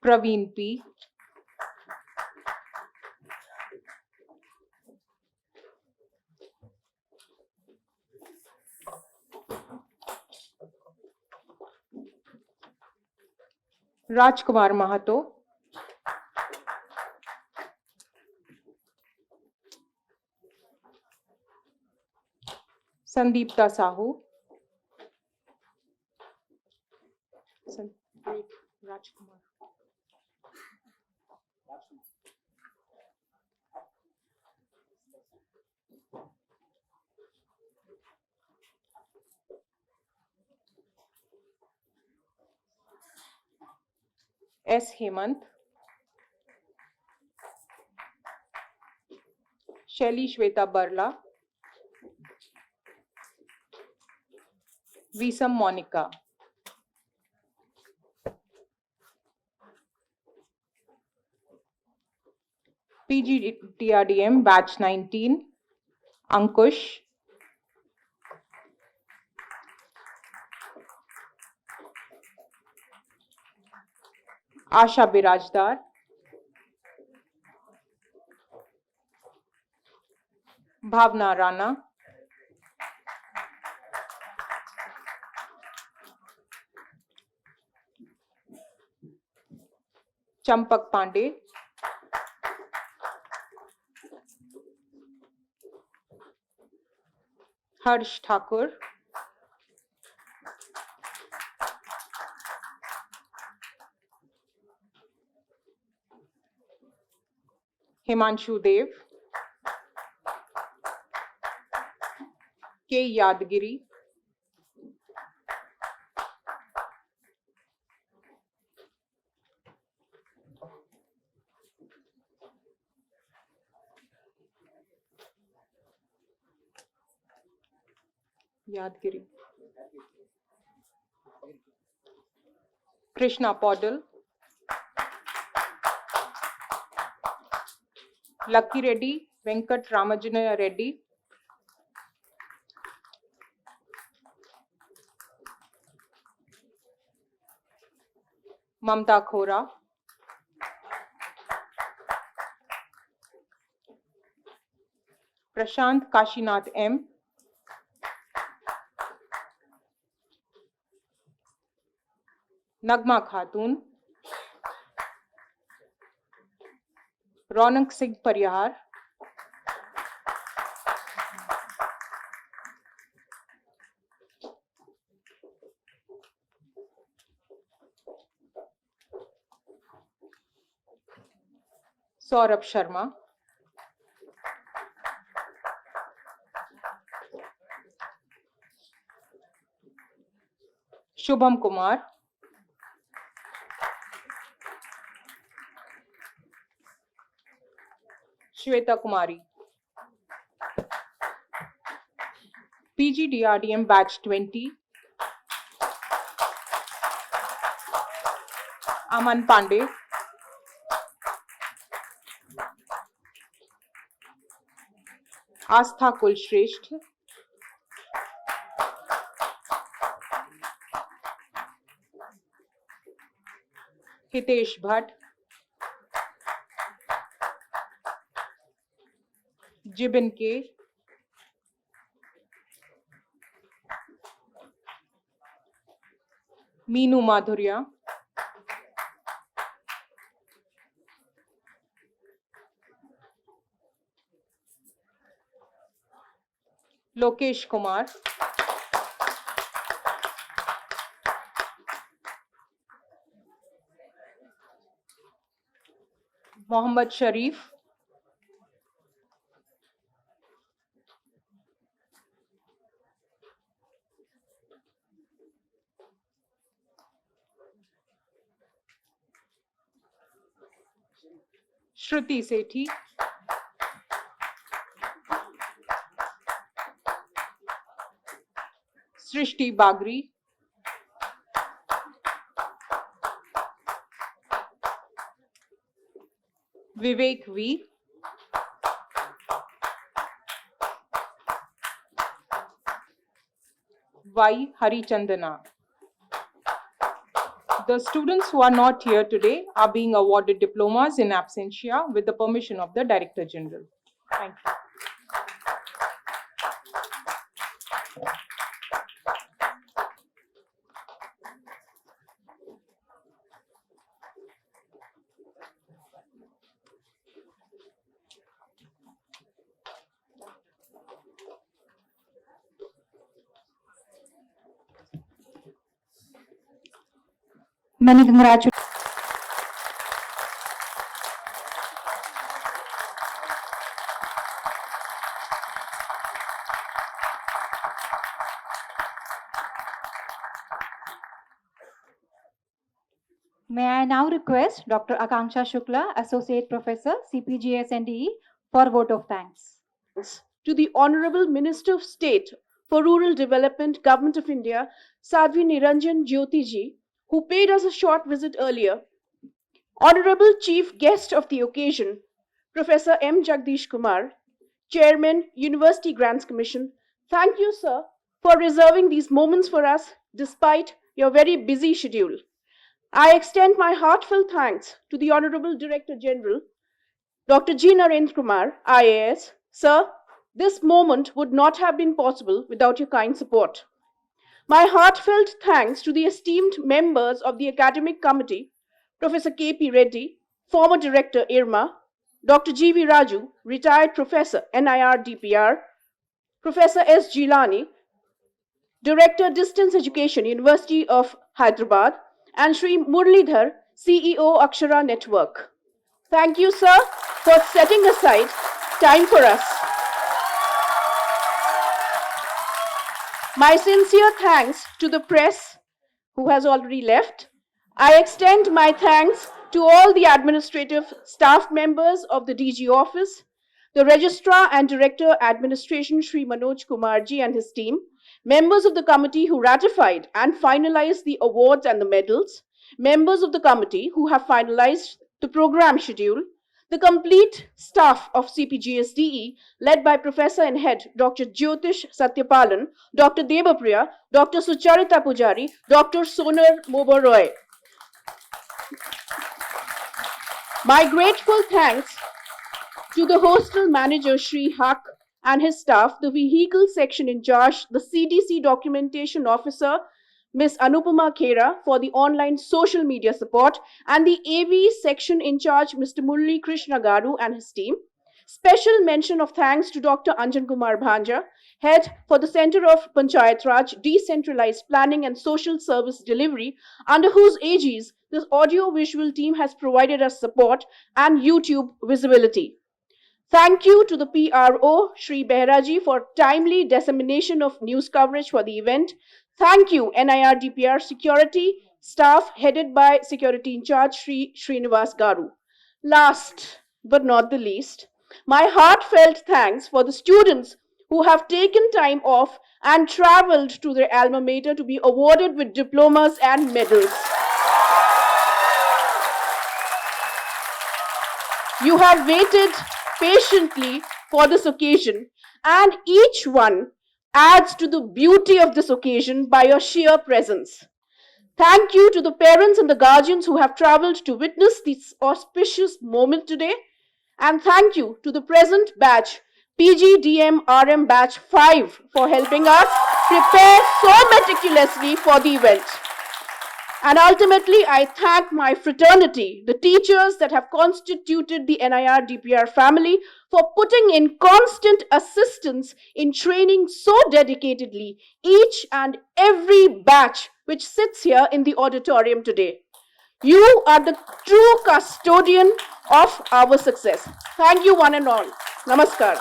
Praveen P. Rajkumar Mahato, Sandeepta Sahu, Rajkumar. S. Hemant, Shelly Shweta Barla, Visam Monica. PGTRDM batch 19, Ankush, Asha Birajdar, Bhavna Rana, Champak Pandey, Harsh Thakur, Himanshu Dev, K. Yadgiri, Krishna Podal, Lucky Reddy, Venkat Ramajunaya Reddy, Mamta Khora, Prashant Kashinath M, Nagma Khatun, Ronak Singh Parihar, Saurabh Sharma, Shubham Kumar, Shweta Kumari. PGDRDM batch 20, Aman Pandey, Astha Kulshresht, Hitesh Bhatt, Jibin K, Meenu Madhurya, Lokesh Kumar, Mohammad Sharif, Shruti Sethi, Srishti Bagri, Vivek V, Y. Harichandana. The students who are not here today are being awarded diplomas in absentia with the permission of the Director General. Thank you. Many congratulations. May I now request Dr. Akanksha Shukla, Associate Professor, CPGS NDE, for vote of thanks. To the Honorable Minister of State for Rural Development, Government of India, Sadhvi Niranjan Jyoti ji, who paid us a short visit earlier. Honorable Chief Guest of the occasion, Professor M. Jagdish Kumar, Chairman, University Grants Commission. Thank you, sir, for reserving these moments for us despite your very busy schedule. I extend my heartfelt thanks to the Honorable Director General, Dr. G. Narendra Kumar, IAS. Sir, this moment would not have been possible without your kind support. My heartfelt thanks to the esteemed members of the Academic Committee, Professor K.P. Reddy, former Director IRMA, Dr. G.V. Raju, retired Professor NIR DPR, Professor S. Gilani, Director Distance Education, University of Hyderabad, and Sri Murlidhar, CEO Akshara Network. Thank you, sir, for setting aside time for us. My sincere thanks to the press who has already left. I extend my thanks to all the administrative staff members of the DG office, the Registrar and Director Administration Sri Manoj Kumarji and his team, members of the committee who ratified and finalized the awards and the medals, members of the committee who have finalized the program schedule, the complete staff of CPGSDE, led by Professor and Head Dr. Jyotish Satyapalan, Dr. Debapriya, Dr. Sucharita Pujari, Dr. Sonar Moboroy. My grateful thanks to the hostel manager Sri Haq and his staff, the vehicle section in charge, the CDC documentation officer, Ms. Anupama Khera, for the online social media support, and the AV section in charge, Mr. Murli Krishna Garu and his team. Special mention of thanks to Dr. Anjan Kumar Bhanja, Head for the Center of Panchayat Raj, Decentralized Planning and Social Service Delivery, under whose aegis this audio-visual team has provided us support and YouTube visibility. Thank you to the PRO, Sri Behraji, for timely dissemination of news coverage for the event. Thank you, NIR DPR security staff headed by Security in Charge, Sri Srinivas Garu. Last but not the least, my heartfelt thanks for the students who have taken time off and traveled to their alma mater to be awarded with diplomas and medals. You have waited patiently for this occasion, and each one adds to the beauty of this occasion by your sheer presence. Thank you to the parents and the guardians who have traveled to witness this auspicious moment today, and thank you to the present batch, PGDM RM Batch 5, for helping us prepare so meticulously for the event. And ultimately, I thank my fraternity, the teachers that have constituted the NIR DPR family, for putting in constant assistance in training so dedicatedly each and every batch which sits here in the auditorium today. You are the true custodian of our success. Thank you, one and all. Namaskar.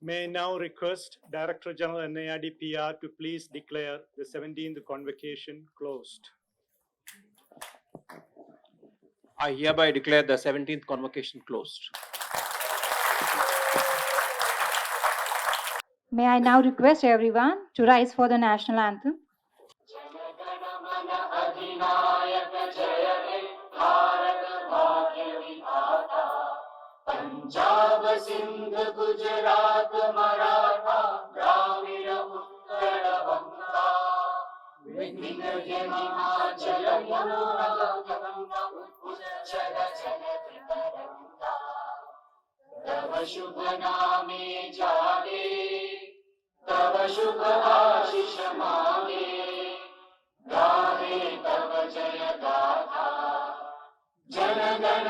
May I now request Director General NIRDPR to please declare the 17th convocation closed. I hereby declare the 17th convocation closed. May I now request everyone to rise for the national anthem. Punjab Sindh Gujarat Maratha Dravida Utkal बंगा विंध्य हिमाचल यमुना गंगा उच्चल जलधि तरंगा तव शुभ नामे जागे तव शुभ आशीष मांगे गाहे तव जय गाथा जन गण